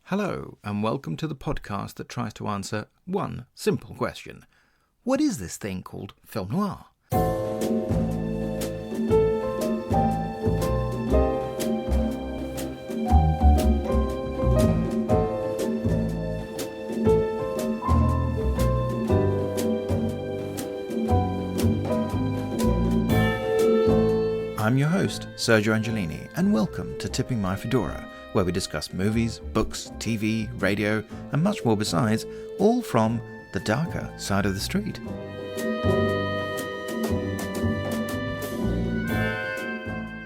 Hello, and welcome to the podcast that tries to answer one simple question. What is this thing called film noir? I'm your host, Sergio Angelini, and welcome to Tipping My Fedora, where we discuss movies, books, TV, radio, and much more besides, all from the darker side of the street.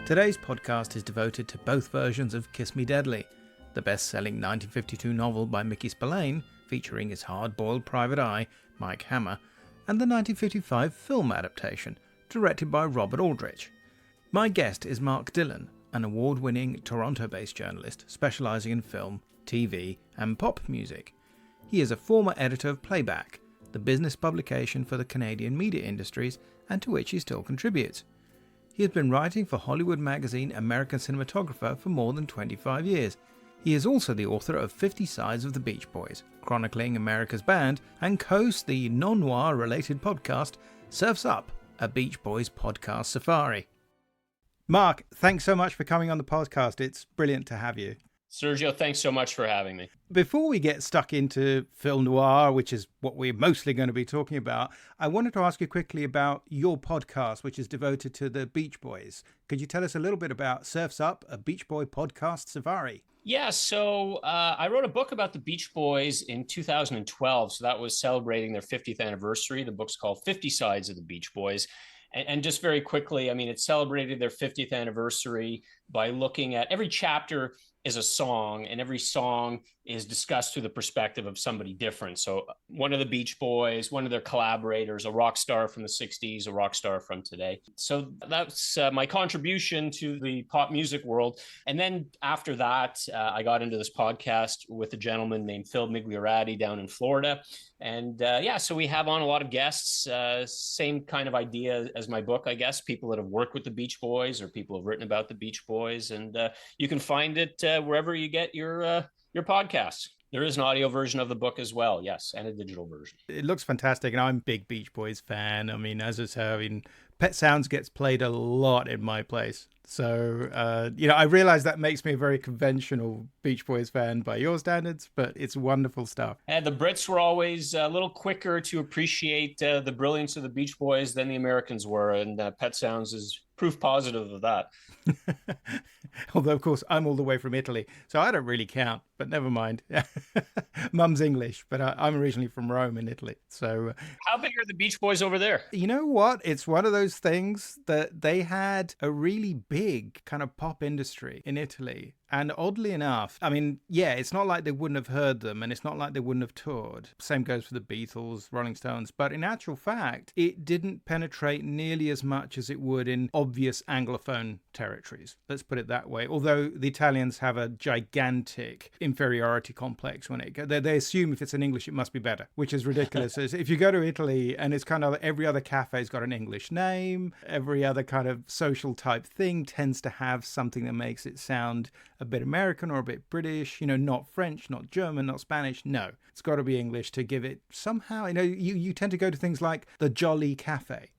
Today's podcast is devoted to both versions of Kiss Me Deadly, the best-selling 1952 novel by Mickey Spillane, featuring his hard-boiled private eye, Mike Hammer, and the 1955 film adaptation, directed by Robert Aldrich. My guest is Mark Dillon, an award-winning Toronto-based journalist specialising in film, TV and pop music. He is a former editor of Playback, the business publication for the Canadian media industries and to which he still contributes. He has been writing for Hollywood magazine American Cinematographer for more than 25 years. He is also the author of 50 Sides of the Beach Boys, chronicling America's band, and co-hosts the non-noir related podcast Surf's Up, a Beach Boys podcast safari. Mark, thanks so much for coming on the podcast. It's brilliant to have you. Sergio, thanks so much for having me. Before we get stuck into film noir, which is what we're mostly going to be talking about, I wanted to ask you quickly about your podcast, which is devoted to the Beach Boys. Could you tell us a little bit about Surf's Up, a Beach Boy podcast safari? Yeah, so I wrote a book about the Beach Boys in 2012. So that was celebrating their 50th anniversary. The book's called 50 Sides of the Beach Boys. And just very quickly, I mean, it celebrated their 50th anniversary by looking at every chapter is a song, and every song is discussed through the perspective of somebody different. So one of the Beach Boys, one of their collaborators, a rock star from the 60s, a rock star from today. So that's my contribution to the pop music world. And then after that, I got into this podcast with a gentleman named Phil Migliorati down in Florida. And so we have on a lot of guests, same kind of idea as my book, I guess, people that have worked with the Beach Boys or people who have written about the Beach Boys. And you can find it wherever you get your podcasts. There is an audio version of the book as well, yes, and a digital version. It looks fantastic, and I'm a big Beach Boys fan. I mean, as I say, Pet Sounds gets played a lot in my place. So, I realize that makes me a very conventional Beach Boys fan by your standards, but it's wonderful stuff. And the Brits were always a little quicker to appreciate the brilliance of the Beach Boys than the Americans were, and Pet Sounds is proof positive of that. Although, of course, I'm all the way from Italy, so I don't really count, but never mind. Mum's English, but I'm originally from Rome in Italy. So, how big are the Beach Boys over there? You know what? It's one of those things that they had a really big kind of pop industry in Italy. And oddly enough, I mean, yeah, it's not like they wouldn't have heard them, and it's not like they wouldn't have toured. Same goes for the Beatles, Rolling Stones. But in actual fact, it didn't penetrate nearly as much as it would in obvious Anglophone territories. Let's put it that way. Although the Italians have a gigantic inferiority complex when they assume if it's in English, it must be better, which is ridiculous. If you go to Italy and it's kind of every other cafe's got an English name, every other kind of social type thing tends to have something that makes it sound a bit American or a bit British, not French, not German, not Spanish. No, it's got to be English to give it somehow. You tend to go to things like the Jolly Cafe,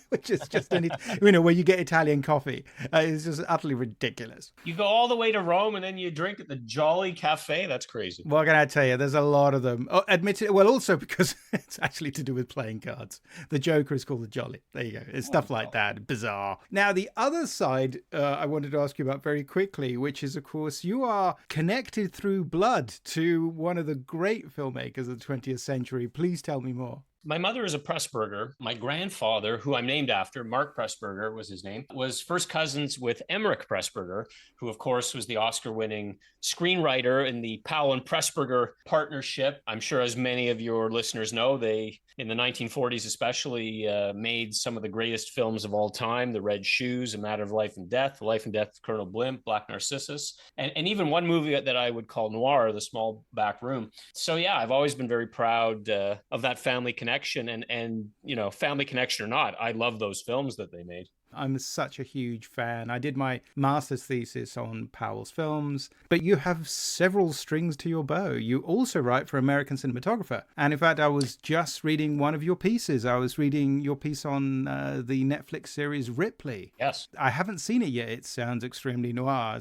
which is just where you get Italian coffee. It's just utterly ridiculous. You go all the way to Rome and then you drink at the Jolly Cafe. That's crazy. What can I tell you? There's a lot of them. Oh, admittedly, well, also because it's actually to do with playing cards. The Joker is called the Jolly. There you go. It's stuff like that. Bizarre. Now, the other side I wanted to ask you about very quickly, which is, of course, you are connected through blood to one of the great filmmakers of the 20th century. Please tell me more. My mother is a Pressburger. My grandfather, who I'm named after, Mark Pressburger was his name, was first cousins with Emmerich Pressburger, who, of course, was the Oscar-winning screenwriter in the Powell and Pressburger partnership. I'm sure, as many of your listeners know, they, in the 1940s especially, made some of the greatest films of all time, The Red Shoes, A Matter of Life and Death, The Life and Death of Colonel Blimp, Black Narcissus, and even one movie that I would call noir, The Small Back Room. So, yeah, I've always been very proud of that family connection. And family connection or not, I love those films that they made. I'm such a huge fan. I did my master's thesis on Powell's films, but you have several strings to your bow. You also write for American Cinematographer. And in fact, I was just reading one of your pieces. I was reading your piece on the Netflix series Ripley. Yes. I haven't seen it yet. It sounds extremely noir.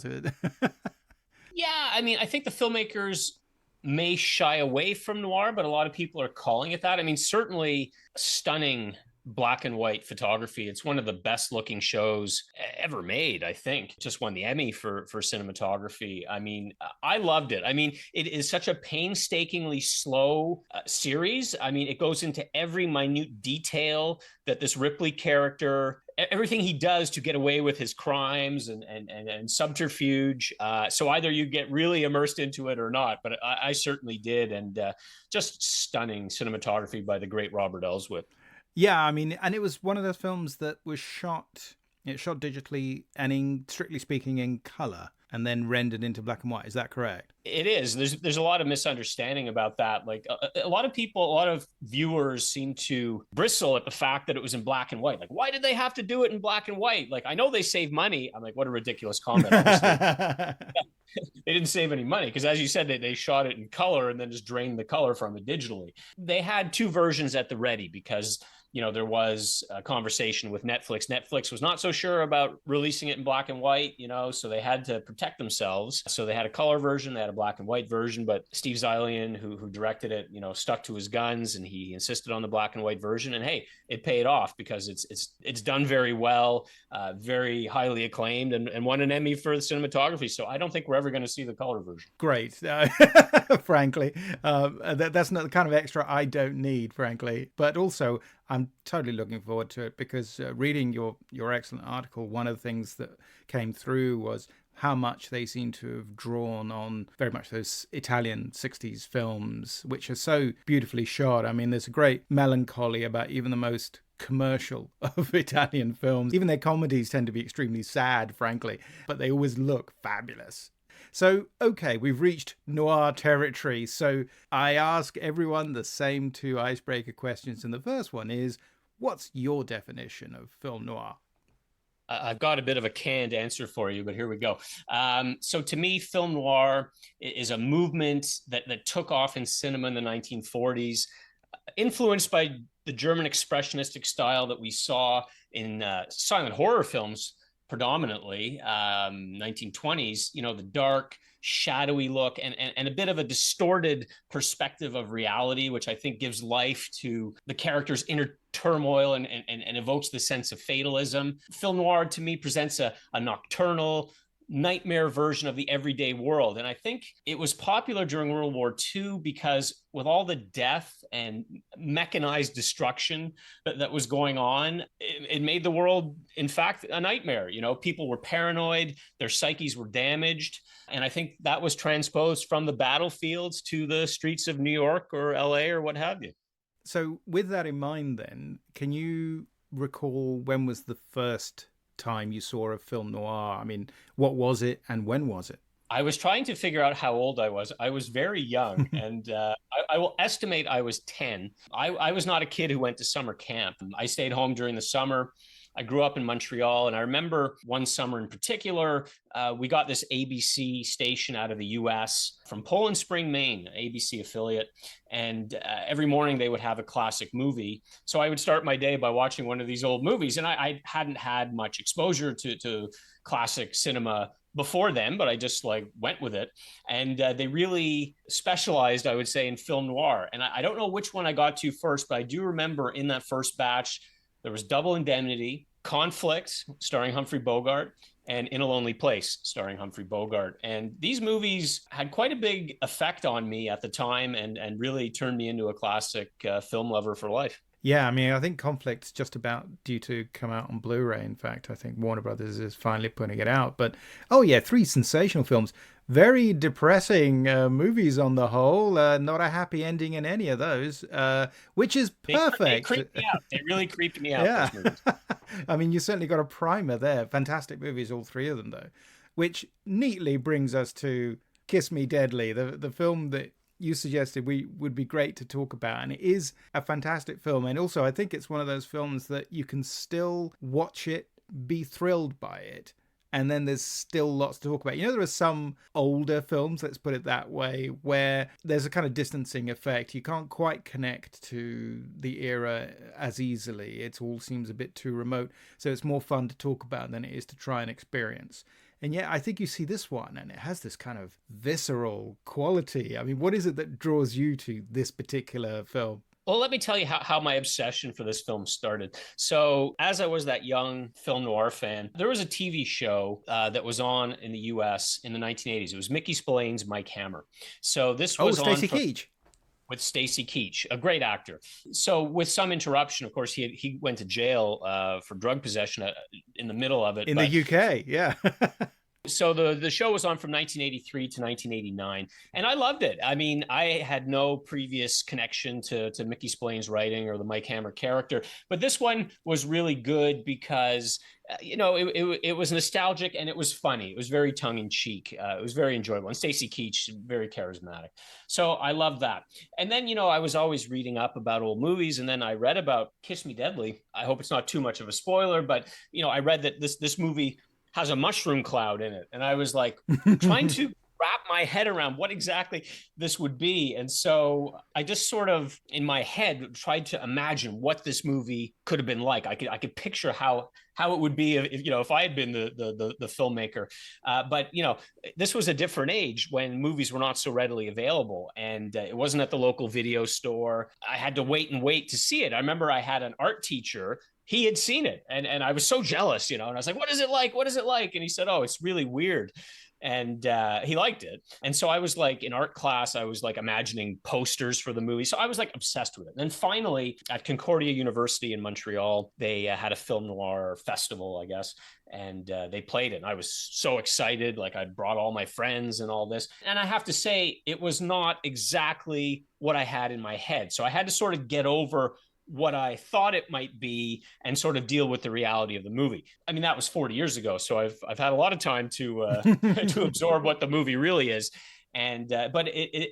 Yeah, I mean, I think the filmmakers may shy away from noir, but a lot of people are calling it that. I mean, certainly stunning black and white photography. It's one of the best looking shows ever made, I think. Just won the Emmy for cinematography. I mean, I loved it. I mean, it is such a painstakingly slow series. I mean, it goes into every minute detail that this Ripley character, everything he does to get away with his crimes and subterfuge. So either you get really immersed into it or not, but I certainly did. And just stunning cinematography by the great Robert Aldrich. Yeah, I mean, and it was one of those films that was shot digitally and strictly speaking, in color, and then rendered into black and white. Is that correct? It is. There's a lot of misunderstanding about that. Like a lot of people, a lot of viewers seem to bristle at the fact that it was in black and white. Like, why did they have to do it in black and white? Like, I know they save money. I'm like, what a ridiculous comment. Obviously, they didn't save any money because, as you said, they shot it in color and then just drained the color from it digitally. They had two versions at the ready because there was a conversation with Netflix. Netflix was not so sure about releasing it in black and white, so they had to protect themselves. So they had a color version, they had a black and white version, but Steve Zilian, who directed it, stuck to his guns and he insisted on the black and white version. And hey, it paid off because it's done very well, very highly acclaimed, and won an Emmy for the cinematography. So I don't think we're ever going to see the color version. Great. Frankly, that's not the kind of extra I don't need, frankly. But also, I'm totally looking forward to it because reading your excellent article, one of the things that came through was how much they seem to have drawn on very much those Italian 60s films, which are so beautifully shot. I mean, there's a great melancholy about even the most commercial of Italian films. Even their comedies tend to be extremely sad, frankly, but they always look fabulous. So, okay, we've reached noir territory. So I ask everyone the same two icebreaker questions. And the first one is, what's your definition of film noir? I've got a bit of a canned answer for you, but here we go. So to me, film noir is a movement that took off in cinema in the 1940s, influenced by the German expressionistic style that we saw in silent horror films predominantly, 1920s, the dark, shadowy look and a bit of a distorted perspective of reality, which I think gives life to the character's inner turmoil and evokes the sense of fatalism. Film noir, to me, presents a nocturnal, nightmare version of the everyday world. And I think it was popular during World War II because with all the death and mechanized destruction that was going on, it made the world, in fact, a nightmare. People were paranoid, their psyches were damaged. And I think that was transposed from the battlefields to the streets of New York or LA or what have you. So with that in mind, then, can you recall when was the first time you saw a film noir? I mean, what was it and when was it? I was trying to figure out how old I was. I was very young, and I will estimate I was 10. I was not a kid who went to summer camp. I stayed home during the summer. I grew up in Montreal, and I remember one summer in particular, we got this ABC station out of the US from Poland Spring, Maine, ABC affiliate. And every morning they would have a classic movie. So I would start my day by watching one of these old movies. And I hadn't had much exposure to classic cinema before then, but I just went with it. And they really specialized, I would say, in film noir. And I don't know which one I got to first, but I do remember in that first batch, there was Double Indemnity, Conflict, starring Humphrey Bogart, and In a Lonely Place, starring Humphrey Bogart. And these movies had quite a big effect on me at the time and really turned me into a classic film lover for life. Yeah, I mean, I think Conflict's just about due to come out on Blu-ray. In fact, I think Warner Brothers is finally putting it out. But, oh yeah, three sensational films. Very depressing movies on the whole. Not a happy ending in any of those, which is perfect. They creeped me out. They really creeped me out, yeah. those movies. I mean, you certainly got a primer there. Fantastic movies, all three of them, though. Which neatly brings us to Kiss Me Deadly, the film that you suggested would be great to talk about. And it is a fantastic film. And also, I think it's one of those films that you can still watch it be thrilled by it. And then there's still lots to talk about. You know, there are some older films, let's put it that way, where there's a kind of distancing effect. You can't quite connect to the era as easily. It all seems a bit too remote. So it's more fun to talk about than it is to try and experience. And yet I think you see this one and it has this kind of visceral quality. I mean, what is it that draws you to this particular film? Well, let me tell you how my obsession for this film started. So, as I was that young film noir fan, there was a TV show that was on in the US in the 1980s. It was Mickey Spillane's Mike Hammer. So, this was Stacey Keach. With Stacy Keach, a great actor. So, with some interruption, of course, he went to jail for drug possession in the middle of it. In the UK, yeah. So the show was on from 1983 to 1989, and I loved it. I mean, I had no previous connection to Mickey Spillane's writing or the Mike Hammer character, but this one was really good because it was nostalgic and it was funny. It was very tongue in cheek. It was very enjoyable. And Stacy Keach, very charismatic. So I love that. And then, I was always reading up about old movies, and then I read about Kiss Me Deadly. I hope it's not too much of a spoiler, but I read that this movie has a mushroom cloud in it. And I was like trying to wrap my head around what exactly this would be. And so I just sort of in my head tried to imagine what this movie could have been like. I could picture how it would be if I had been the filmmaker. But this was a different age when movies were not so readily available, and it wasn't at the local video store. I had to wait to see it. I remember I had an art teacher. He had seen it, and I was so jealous, and I was like, what is it like? What is it like? And he said, oh, it's really weird. And he liked it. And so I was like in art class, I was like imagining posters for the movie. So I was like obsessed with it. And then finally at Concordia University in Montreal, they had a film noir festival, I guess. And they played it. And I was so excited. Like I brought all my friends and all this. And I have to say, it was not exactly what I had in my head. So I had to sort of get over what I thought it might be and sort of deal with the reality of the movie. I mean, that was 40 years ago. So I've had a lot of time to to absorb what the movie really is. And but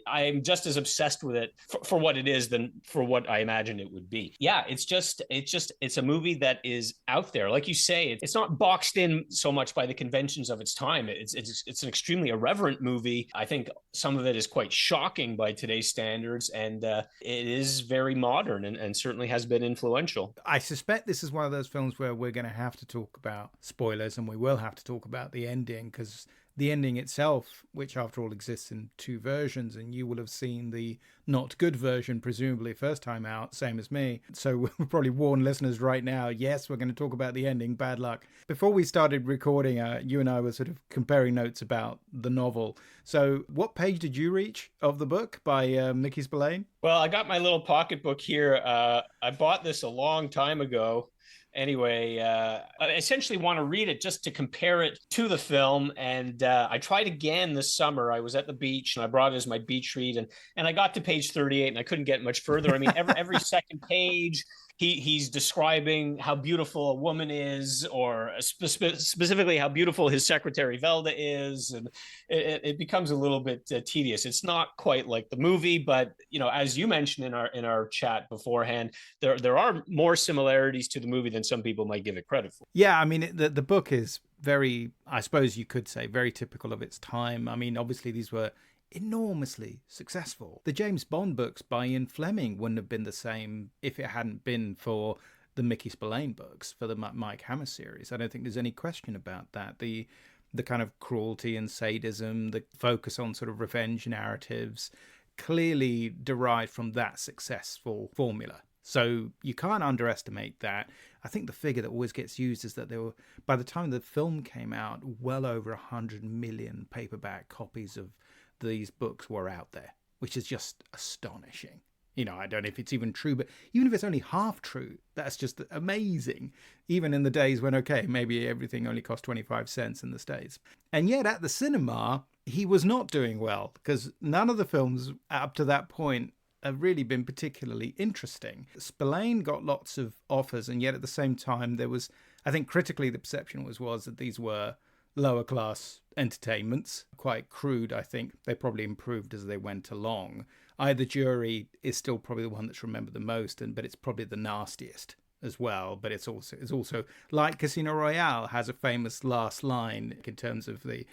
I'm just as obsessed with it for what it is than for what I imagined it would be. Yeah, it's a movie that is out there. Like you say, it's not boxed in so much by the conventions of its time. It's an extremely irreverent movie. I think some of it is quite shocking by today's standards, and it is very modern and certainly has been influential. I suspect this is one of those films where we're going to have to talk about spoilers, and we will have to talk about the ending, because the ending itself, which after all exists in two versions, and you will have seen the not good version, presumably first time out, same as me. So we'll probably warn listeners right now, yes, we're going to talk about the ending, bad luck. Before we started recording, you and I were sort of comparing notes about the novel. So what page did you reach of the book by Mickey Spillane? Well, I got my little pocketbook here. I bought this a long time ago. Anyway, I essentially want to read it just to compare it to the film. And I tried again this summer. I was at the beach and I brought it as my beach read. And I got to page 38 and I couldn't get much further. I mean, every second page, he's describing how beautiful a woman is, or specifically how beautiful his secretary Velda is. And it becomes a little bit tedious. It's not quite like the movie, but as you mentioned in our chat beforehand, there are more similarities to the movie than some people might give it credit for. Yeah, I mean, the book is very, I suppose you could say, very typical of its time. I mean, obviously these were enormously successful. The James Bond books by Ian Fleming wouldn't have been the same if it hadn't been for the Mickey Spillane books, for the Mike Hammer series. I don't think there's any question about that. The kind of cruelty and sadism, the focus on sort of revenge narratives, clearly derived from that successful formula. So you can't underestimate that. I think the figure that always gets used is that there were, by the time the film came out, well over 100 million paperback copies of these books were out there, which is just astonishing. I don't know if it's even true, but even if it's only half true, that's just amazing. Even in the days when, okay, maybe everything only cost 25 cents in the States. And yet at the cinema, he was not doing well, because none of the films up to that point have really been particularly interesting. Spillane got lots of offers, and yet at the same time, there was, I think critically, the perception was that these were lower class entertainments, quite crude. I think they probably improved as they went along. The Jury is still probably the one that's remembered the most, but it's probably the nastiest as well, but it's also like Casino Royale has a famous last line in terms of the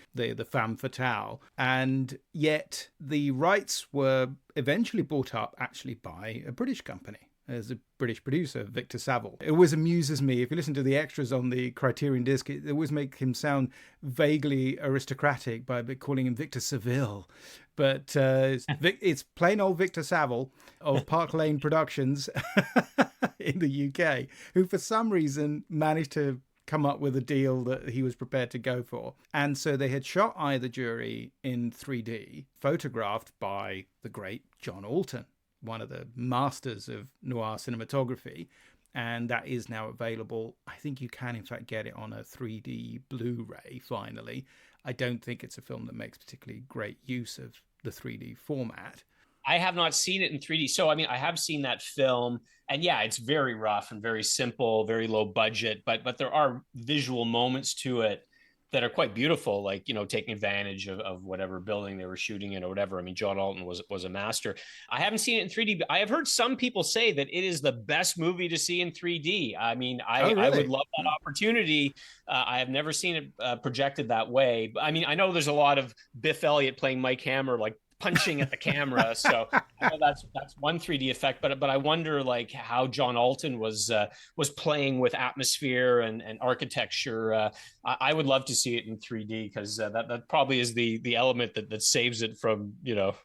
femme fatale, and yet the rights were eventually bought up actually by a British company. As a British producer, Victor Saville. It always amuses me, if you listen to the extras on the Criterion disc, it always makes him sound vaguely aristocratic by calling him Victor Saville. But it's plain old Victor Saville of Park Lane Productions in the UK, who for some reason managed to come up with a deal that he was prepared to go for. And so they had shot Eye of the Jury in 3D, photographed by the great John Alton, one of the masters of noir cinematography, and that is now available. I think you can in fact get it on a 3D Blu-ray finally. I don't think it's a film that makes particularly great use of the 3D format. I have not seen it in 3D. So, I mean, I have seen that film, and yeah, it's very rough and very simple, very low budget, but there are visual moments to it that are quite beautiful, like, you know, taking advantage of whatever building they were shooting in or whatever. I mean, John Alton was a master. I haven't seen it in 3D, but I have heard some people say that it is the best movie to see in 3D. I mean, Really? I would love that opportunity. I have never seen it projected that way. But I mean, I know there's a lot of Biff Elliott playing Mike Hammer, like punching at the camera. So I know that's one 3D effect, but I wonder like how John Alton was playing with atmosphere and architecture. I would love to see it in 3D because that probably is the element that saves it from, you know,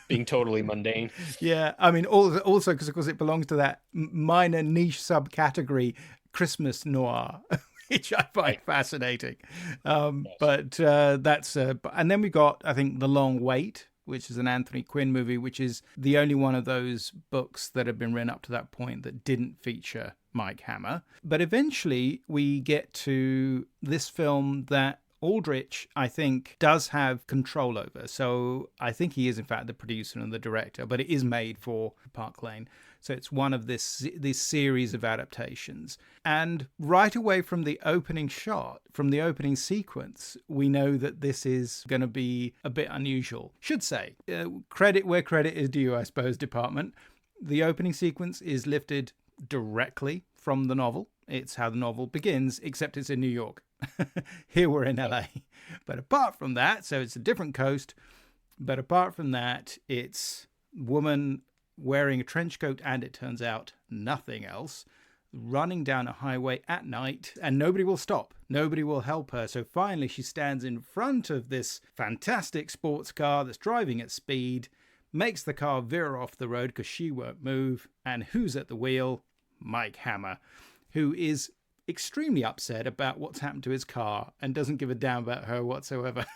being totally mundane. Yeah, I mean, also because of course it belongs to that minor niche subcategory, Christmas noir. Which I find fascinating. Yes. But that's and then we got, I think, The Long Wait, which is an Anthony Quinn movie, which is the only one of those books that have been written up to that point that didn't feature Mike Hammer. But eventually we get to this film that Aldrich, I think, does have control over. So I think he is, in fact, the producer and the director, but it is made for Park Lane. So it's one of this series of adaptations. And right away from the opening shot, from the opening sequence, we know that this is going to be a bit unusual. Should say, credit where credit is due, I suppose, department. The opening sequence is lifted directly from the novel. It's how the novel begins, except it's in New York. Here we're in LA. But apart from that, so it's a different coast. But apart from that, it's woman wearing a trench coat and, it turns out, nothing else, running down a highway at night, and nobody will stop. Nobody will help her. So finally she stands in front of this fantastic sports car that's driving at speed, makes the car veer off the road because she won't move. And who's at the wheel? Mike Hammer, who is extremely upset about what's happened to his car and doesn't give a damn about her whatsoever.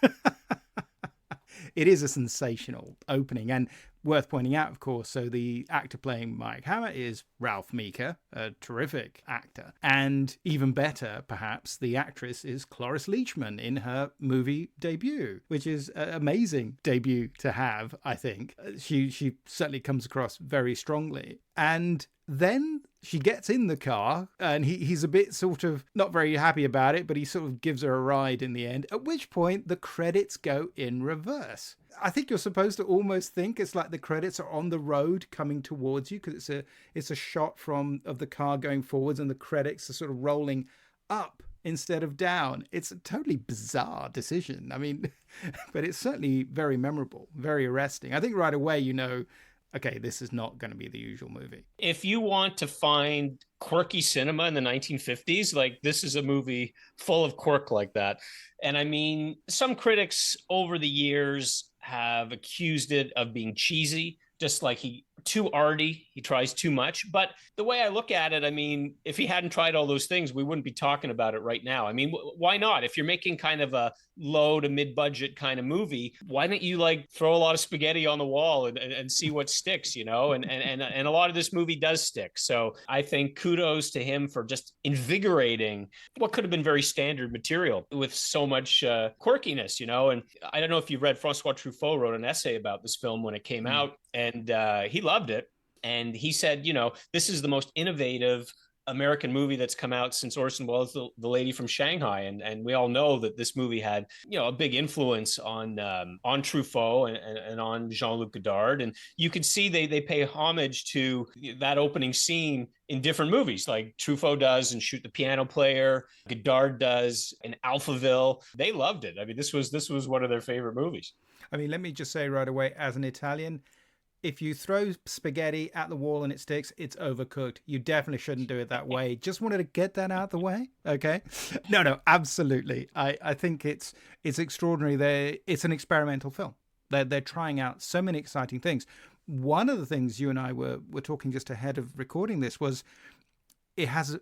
It is a sensational opening, and worth pointing out, of course, so the actor playing Mike Hammer is Ralph Meeker, a terrific actor. And even better, perhaps, the actress is Cloris Leachman in her movie debut, which is an amazing debut to have, I think. She certainly comes across very strongly. And then she gets in the car and he's a bit sort of not very happy about it, but he sort of gives her a ride in the end, at which point the credits go in reverse. I think you're supposed to almost think it's like the credits are on the road coming towards you, because it's a shot of the car going forwards and the credits are sort of rolling up instead of down. It's a totally bizarre decision. I mean, but it's certainly very memorable, very arresting. I think right away you know, okay, this is not going to be the usual movie. If you want to find quirky cinema in the 1950s, like, this is a movie full of quirk like that. And I mean, some critics over the years have accused it of being cheesy, just like too arty, he tries too much. But the way I look at it, I mean, if he hadn't tried all those things, we wouldn't be talking about it right now. I mean, why not? If you're making kind of a low to mid-budget kind of movie, why don't you like throw a lot of spaghetti on the wall and see what sticks, you know? And a lot of this movie does stick. So I think kudos to him for just invigorating what could have been very standard material with so much quirkiness, you know? And I don't know if you read, Francois Truffaut wrote an essay about this film when it came out, and he loved it. And he said, you know, this is the most innovative American movie that's come out since Orson Welles, the Lady from Shanghai, and we all know that this movie had a big influence on Truffaut and on Jean-Luc Godard, and you could see they pay homage to that opening scene in different movies, like Truffaut does in Shoot the Piano Player, Godard does in Alphaville. They loved it. I mean, this was one of their favorite movies. I mean, let me just say right away, as an Italian, if you throw spaghetti at the wall and it sticks, it's overcooked. You definitely shouldn't do it that way. Just wanted to get that out of the way. Okay. No, absolutely. I think it's extraordinary. It's an experimental film. They're trying out so many exciting things. One of the things you and I were talking just ahead of recording this was it has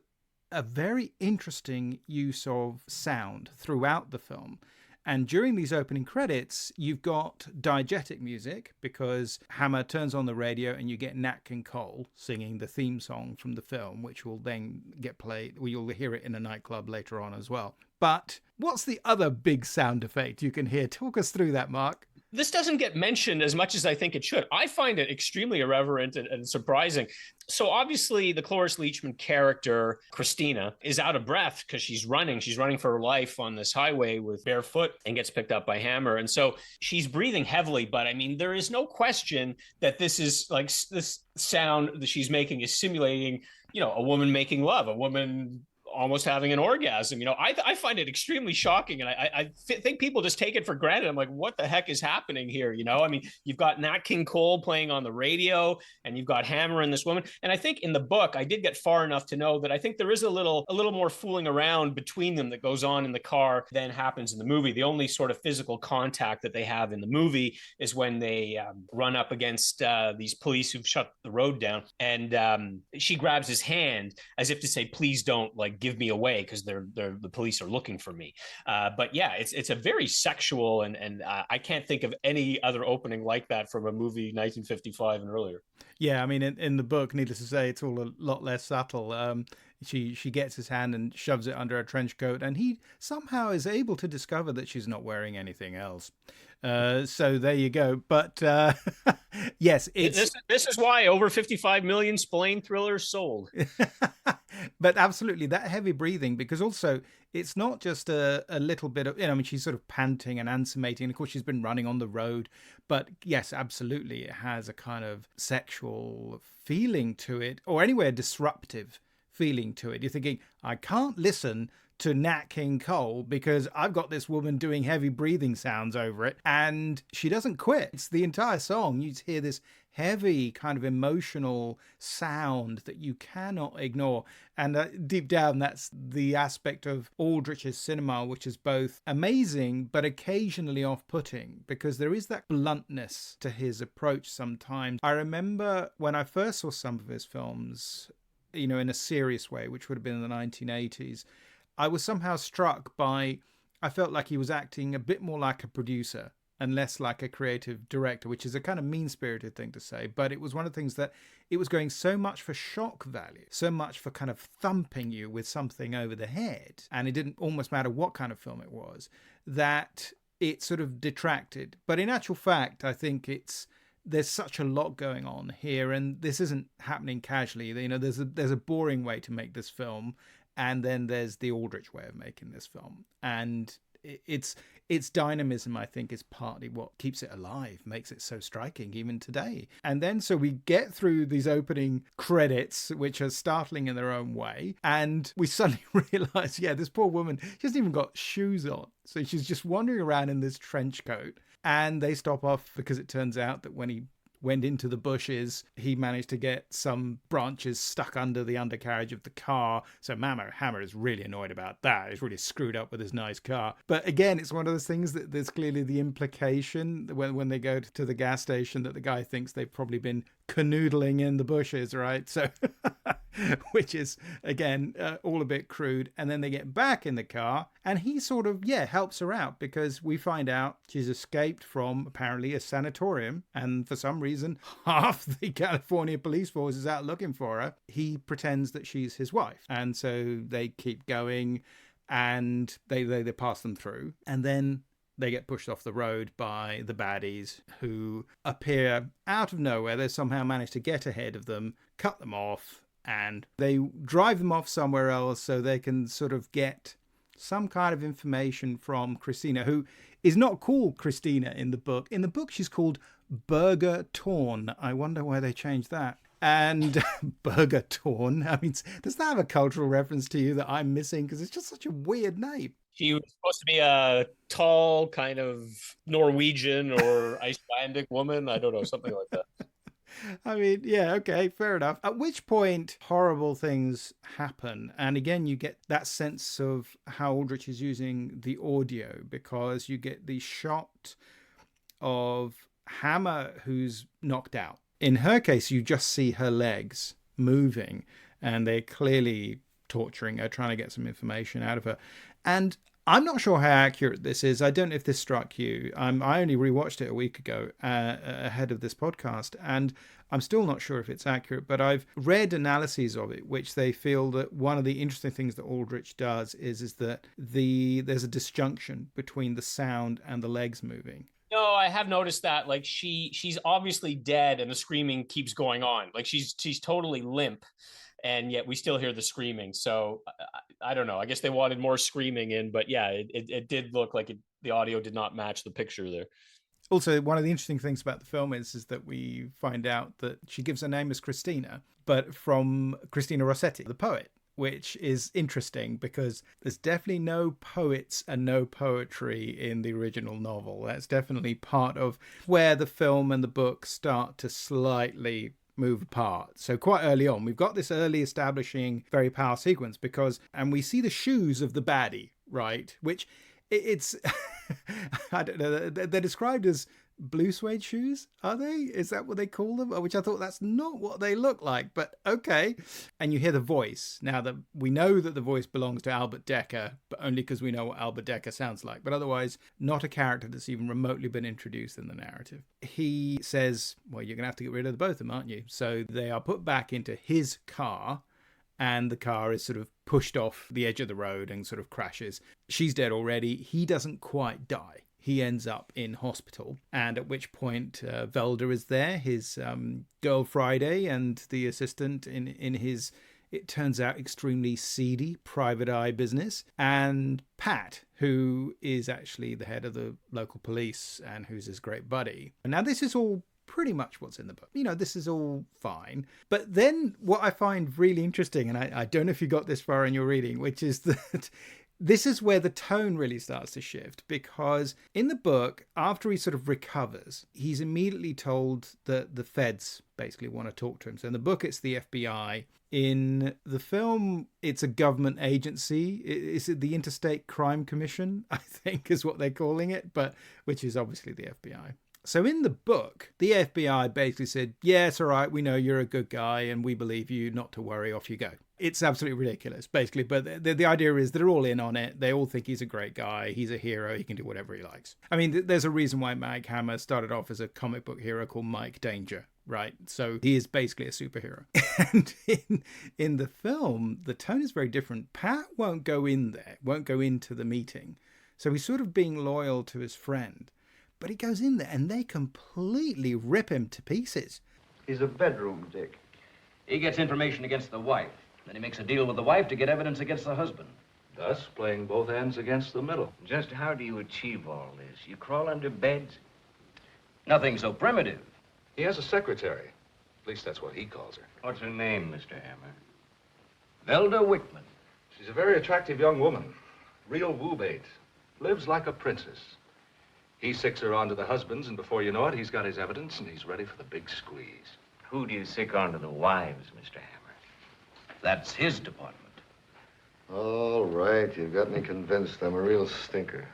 a very interesting use of sound throughout the film. And during these opening credits, you've got diegetic music because Hammer turns on the radio and you get Nat King Cole singing the theme song from the film, which will then get played. Well, you'll hear it in a nightclub later on as well. But what's the other big sound effect you can hear? Talk us through that, Mark. This doesn't get mentioned as much as I think it should. I find it extremely irreverent and surprising. So obviously the Cloris Leachman character, Christina, is out of breath because she's running. She's running for her life on this highway with barefoot and gets picked up by Hammer. And so she's breathing heavily. But I mean, there is no question that this is like this sound that she's making is simulating, a woman making love, a woman almost having an orgasm. I find it extremely shocking, and I think people just take it for granted. I'm like, what the heck is happening here? I mean, you've got Nat King Cole playing on the radio, and you've got Hammer and this woman. And I think in the book, I did get far enough to know that I think there is a little more fooling around between them that goes on in the car than happens in the movie. The only sort of physical contact that they have in the movie is when they run up against these police who've shut the road down, and she grabs his hand as if to say, please don't give me away because the police are looking for me. But yeah, it's a very sexual and I can't think of any other opening like that from a movie 1955 and earlier. Yeah, I mean, in the book, needless to say, it's all a lot less subtle. She gets his hand and shoves it under her trench coat, and he somehow is able to discover that she's not wearing anything else. So there you go. But yes, this is why over 55 million Spillane thrillers sold. But absolutely, that heavy breathing, because also it's not just a little bit of, I mean, she's sort of panting and ansemating. Of course, she's been running on the road. But yes, absolutely, it has a kind of sexual feeling to it, or anyway, a disruptive feeling to it. You're thinking, I can't listen to Nat King Cole because I've got this woman doing heavy breathing sounds over it, and she doesn't quit. It's the entire song. You hear this heavy kind of emotional sound that you cannot ignore. And deep down, that's the aspect of Aldrich's cinema, which is both amazing but occasionally off-putting, because there is that bluntness to his approach sometimes. I remember when I first saw some of his films, in a serious way, which would have been in the 1980s, I was somehow struck by, I felt like he was acting a bit more like a producer and less like a creative director, which is a kind of mean-spirited thing to say. But it was one of the things that it was going so much for shock value, so much for kind of thumping you with something over the head. And it didn't almost matter what kind of film it was, that it sort of detracted. But in actual fact, I think there's such a lot going on here, and this isn't happening casually. There's a boring way to make this film, and then there's the Aldrich way of making this film, and its dynamism, I think, is partly what keeps it alive, makes it so striking even today. And then so we get through these opening credits, which are startling in their own way, and we suddenly realize, this poor woman, she hasn't even got shoes on, so she's just wandering around in this trench coat. And they stop off because it turns out that when he went into the bushes, he managed to get some branches stuck under the undercarriage of the car. So Hammer is really annoyed about that. He's really screwed up with his nice car. But again, it's one of those things that there's clearly the implication when they go to the gas station that the guy thinks they've probably been canoodling in the bushes, right? So, which is, again, all a bit crude. And then they get back in the car and he sort of, helps her out, because we find out she's escaped from apparently a sanatorium. And for some reason, half the California police force is out looking for her. He pretends that she's his wife. And so they keep going and they pass them through. And then they get pushed off the road by the baddies, who appear out of nowhere. They somehow manage to get ahead of them, cut them off, and they drive them off somewhere else so they can sort of get some kind of information from Christina, who is not called Christina in the book. In the book, she's called Burger Torn. I wonder why they changed that. And Burger Torn, I mean, does that have a cultural reference to you that I'm missing? Because it's just such a weird name. She was supposed to be a tall, kind of Norwegian or Icelandic woman. I don't know, something like that. I mean, yeah, okay, fair enough. At which point, horrible things happen. And again, you get that sense of how Aldrich is using the audio, because you get the shot of Hammer who's knocked out. In her case, you just see her legs moving, and they're clearly torturing her, trying to get some information out of her. And I'm not sure how accurate this is. I don't know if this struck you. I only rewatched it a week ago ahead of this podcast, and I'm still not sure if it's accurate, but I've read analyses of it, which they feel that one of the interesting things that Aldrich does is that there's a disjunction between the sound and the legs moving. No, I have noticed that. Like she's obviously dead, and the screaming keeps going on. Like she's totally limp, and yet we still hear the screaming. So I don't know. I guess they wanted more screaming in, but yeah, it did look like the audio did not match the picture there. Also, one of the interesting things about the film is that we find out that she gives her name as Christina, but from Christina Rossetti, the poet, which is interesting because there's definitely no poets and no poetry in the original novel. That's definitely part of where the film and the book start to slightly move apart. So quite early on, we've got this early establishing very powerful sequence and we see the shoes of the baddie, right? Which it's, I don't know, they're described as blue suede shoes, are they? Is that what they call them? Which I thought that's not what they look like, but okay. And you hear the voice. Now that we know that the voice belongs to Albert Dekker, but only because we know what Albert Dekker sounds like. But otherwise, not a character that's even remotely been introduced in the narrative. He says, well, you're going to have to get rid of both of them, aren't you? So they are put back into his car, and the car is sort of pushed off the edge of the road and sort of crashes. She's dead already. He doesn't quite die. He ends up in hospital, and at which point Velda is there, his girl Friday, and the assistant in his, it turns out, extremely seedy private eye business, and Pat, who is actually the head of the local police and who's his great buddy. Now, this is all pretty much what's in the book. You know, this is all fine. But then what I find really interesting, and I don't know if you got this far in your reading, which is that this is where the tone really starts to shift, because in the book, after he sort of recovers, he's immediately told that the feds basically want to talk to him. So in the book, it's the FBI. In the film, it's a government agency. Is it the Interstate Crime Commission, I think is what they're calling it, but which is obviously the FBI. So in the book, the FBI basically said, yeah, it's all right. We know you're a good guy and we believe you, not to worry, off you go. It's absolutely ridiculous, basically. But the idea is they're all in on it. They all think he's a great guy. He's a hero. He can do whatever he likes. I mean, there's a reason why Mike Hammer started off as a comic book hero called Mike Danger, right? So he is basically a superhero. And in the film, the tone is very different. Pat won't go in there, won't go into the meeting. So he's sort of being loyal to his friend. But he goes in there and they completely rip him to pieces. He's a bedroom dick. He gets information against the wife. Then he makes a deal with the wife to get evidence against the husband. Thus, playing both ends against the middle. Just how do you achieve all this? You crawl under beds? Nothing so primitive. He has a secretary. At least that's what he calls her. What's her name, Mr. Hammer? Velda Wickman. She's a very attractive young woman. Real woo-bait. Lives like a princess. He sicks her onto the husbands, and before you know it, he's got his evidence, and he's ready for the big squeeze. Who do you sick onto the wives, Mr. Hammer? That's his department. All right, you've got me convinced I'm a real stinker.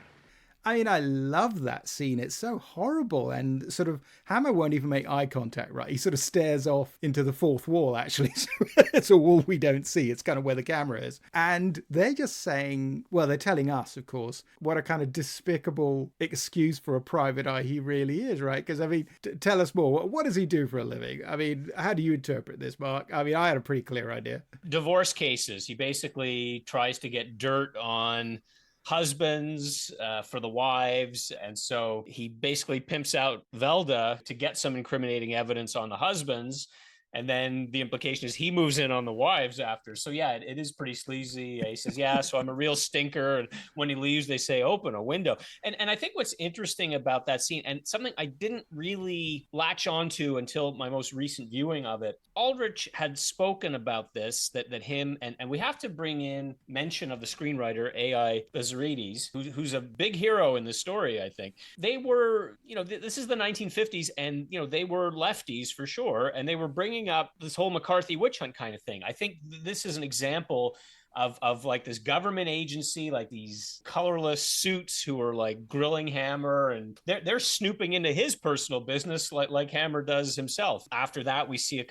I mean, I love that scene. It's so horrible. And sort of Hammer won't even make eye contact, right? He sort of stares off into the fourth wall, actually. So it's a wall we don't see. It's kind of where the camera is. And they're just saying, well, they're telling us, of course, what a kind of despicable excuse for a private eye he really is, right? Because, I mean, tell us more. What does he do for a living? I mean, how do you interpret this, Mark? I mean, I had a pretty clear idea. Divorce cases. He basically tries to get dirt on husbands for the wives, and so he basically pimps out Velda to get some incriminating evidence on the husbands, And then the implication is he moves in on the wives after. So yeah, it is pretty sleazy. He says, yeah, so I'm a real stinker. And when he leaves, they say, open a window. And I think what's interesting about that scene, and something I didn't really latch onto until my most recent viewing of it, Aldrich had spoken about this, that him, and we have to bring in mention of the screenwriter, A.I. Bezarides, who's a big hero in the story, I think. They were, this is the 1950s, and, they were lefties for sure, and they were bringing up this whole McCarthy witch hunt kind of thing. I think this is an example of like this government agency, like these colorless suits who are like grilling Hammer, and they're snooping into his personal business like Hammer does himself. After that, we see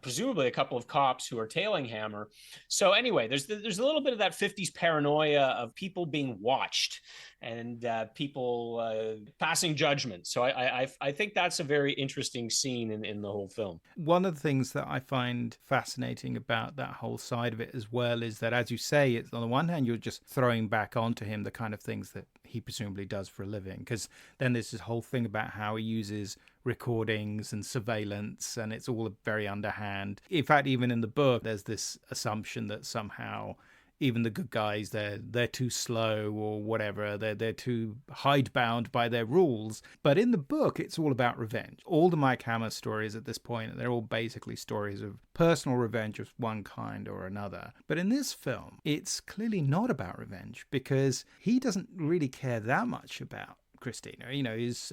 presumably a couple of cops who are tailing Hammer. So anyway, there's a little bit of that 50s paranoia of people being watched and people passing judgment. So I think that's a very interesting scene in the whole film. One of the things that I find fascinating about that whole side of it as well is that, as you say, it's on the one hand, you're just throwing back onto him the kind of things that he presumably does for a living, because then there's this whole thing about how he uses recordings and surveillance, and it's all very underhand. In fact, even in the book, there's this assumption that somehow even the good guys, they're too slow or whatever, they're too hidebound by their rules. But in the book, it's all about revenge. All the Mike Hammer stories at this point, they're all basically stories of personal revenge of one kind or another. But in this film, it's clearly not about revenge, because he doesn't really care that much about Christina. He's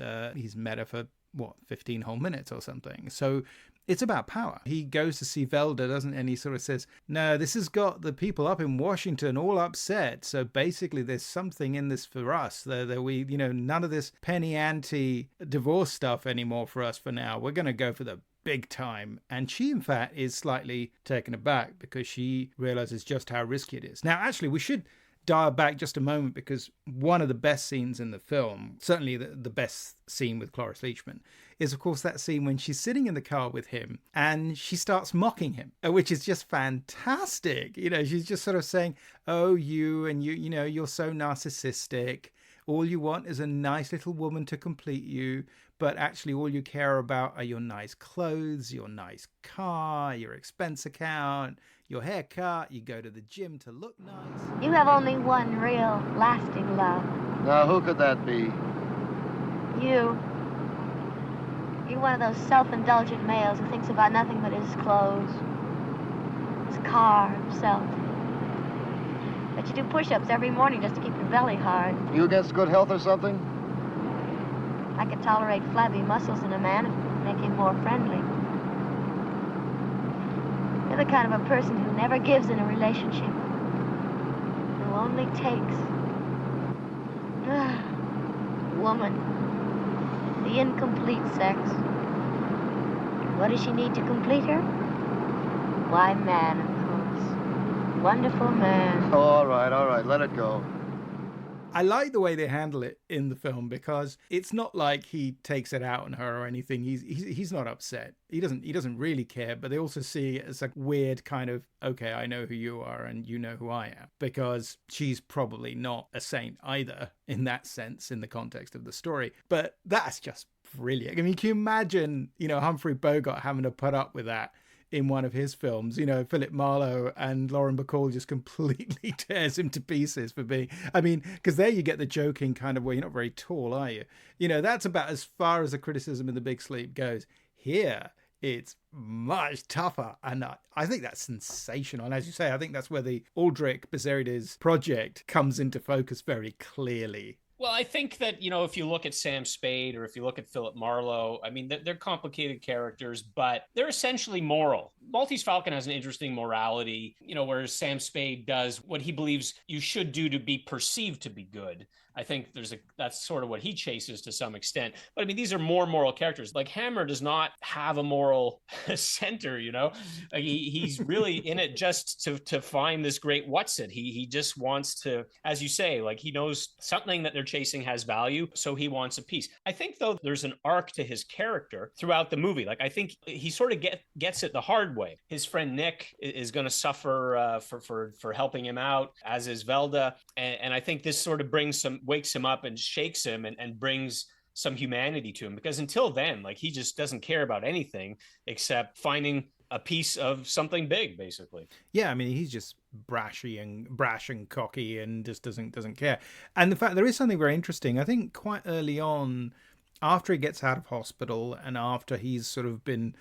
met her for 15 whole minutes or something. So it's about power. He goes to see Velda, doesn't he? And he sort of says, no, this has got the people up in Washington all upset. So basically there's something in this for us that we, none of this penny ante divorce stuff anymore for us for now. We're going to go for the big time. And she, in fact, is slightly taken aback because she realizes just how risky it is. Now, actually, we should dial back just a moment, because one of the best scenes in the film, certainly the best scene with Cloris Leachman, is of course that scene when she's sitting in the car with him and she starts mocking him, which is just fantastic. She's just sort of saying, oh, you're so narcissistic. All you want is a nice little woman to complete you, but actually all you care about are your nice clothes, your nice car, your expense account, your haircut, you go to the gym to look nice. You have only one real, lasting love. Now, who could that be? You. You're one of those self-indulgent males who thinks about nothing but his clothes, his car, himself. But you do push-ups every morning just to keep your belly hard. You against good health or something? I could tolerate flabby muscles in a man and make him more friendly. You're the kind of a person who never gives in a relationship, who only takes. Woman, the incomplete sex. What does she need to complete her? Why, man, of course. Wonderful man. Oh, all right, let it go. I like the way they handle it in the film, because it's not like he takes it out on her or anything. He's not upset. He doesn't really care, but they also see it as a weird kind of, okay, I know who you are and you know who I am, because she's probably not a saint either in that sense in the context of the story. But that's just brilliant. I mean, can you imagine, Humphrey Bogart having to put up with that in one of his films? Philip Marlowe and Lauren Bacall just completely tears him to pieces for being, because there you get the joking kind of, well, you're not very tall, are you? That's about as far as the criticism in The Big Sleep goes. Here, it's much tougher. And I think that's sensational. And as you say, I think that's where the Aldrich Bezarides project comes into focus very clearly. Well, I think that, if you look at Sam Spade or if you look at Philip Marlowe, they're complicated characters, but they're essentially moral. Maltese Falcon has an interesting morality, whereas Sam Spade does what he believes you should do to be perceived to be good. I think that's sort of what he chases to some extent. But these are more moral characters. Like Hammer does not have a moral center, Like he's really in it just to find this great what's-it. He just wants to, as you say, like he knows something that they're chasing has value, so he wants a piece. I think, though, there's an arc to his character throughout the movie. Like I think he sort of gets it the hard way. His friend Nick is going to suffer for helping him out, as is Velda. And I think this sort of wakes him up and shakes him and brings some humanity to him, because until then, like, he just doesn't care about anything except finding a piece of something big, basically. Yeah, I mean, he's just brash and cocky and just doesn't care. And the fact there is something very interesting, I think quite early on, after he gets out of hospital and after he's sort of been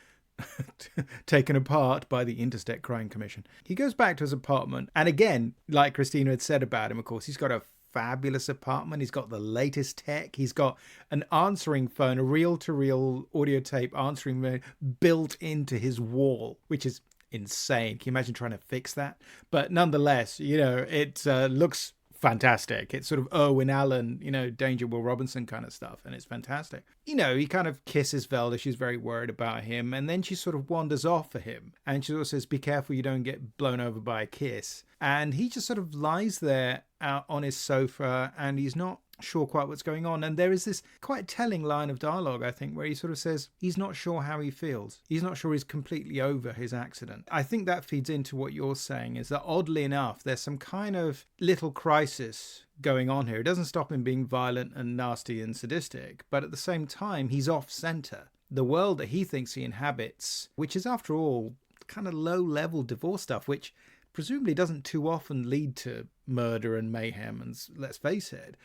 taken apart by the Interstate Crime Commission, he goes back to his apartment. And again, like Christina had said about him, of course, he's got a fabulous apartment. He's got the latest tech. He's got an answering phone, a reel-to-reel audio tape answering phone built into his wall, which is insane. Can you imagine trying to fix that? But nonetheless, it looks fantastic. It's sort of Irwin Allen, Danger Will Robinson kind of stuff, and it's fantastic. He kind of kisses Velda. She's very worried about him, and then she sort of wanders off for him, and she also says, "Be careful you don't get blown over by a kiss." And he just sort of lies there out on his sofa, and he's not sure quite what's going on. And there is this quite telling line of dialogue, I think, where he sort of says he's not sure how he feels. He's not sure he's completely over his accident. I think that feeds into what you're saying, is that oddly enough, there's some kind of little crisis going on here. It doesn't stop him being violent and nasty and sadistic, but at the same time, he's off center. The world that he thinks he inhabits, which is after all kind of low-level divorce stuff, which presumably doesn't too often lead to murder and mayhem, and let's face it,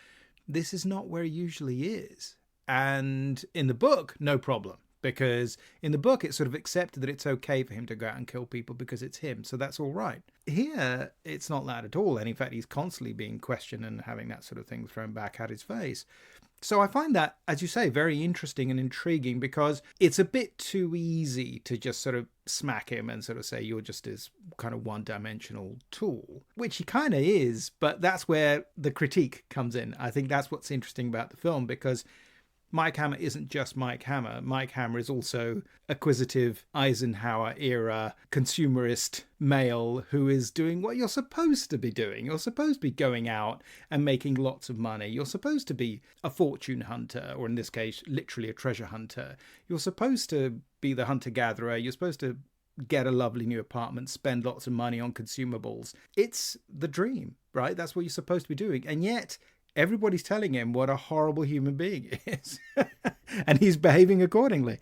this is not where he usually is. And in the book, no problem, because in the book it's sort of accepted that it's okay for him to go out and kill people because it's him, so that's all right. Here, it's not that at all, and in fact he's constantly being questioned and having that sort of thing thrown back at his face. So I find that, as you say, very interesting and intriguing, because it's a bit too easy to just sort of smack him and sort of say you're just his kind of one-dimensional tool, which he kind of is, but that's where the critique comes in. I think that's what's interesting about the film, because Mike Hammer isn't just Mike Hammer. Mike Hammer is also acquisitive Eisenhower-era consumerist male who is doing what you're supposed to be doing. You're supposed to be going out and making lots of money. You're supposed to be a fortune hunter, or in this case, literally a treasure hunter. You're supposed to be the hunter-gatherer. You're supposed to get a lovely new apartment, spend lots of money on consumables. It's the dream, right? That's what you're supposed to be doing. And yet everybody's telling him what a horrible human being he is. And he's behaving accordingly.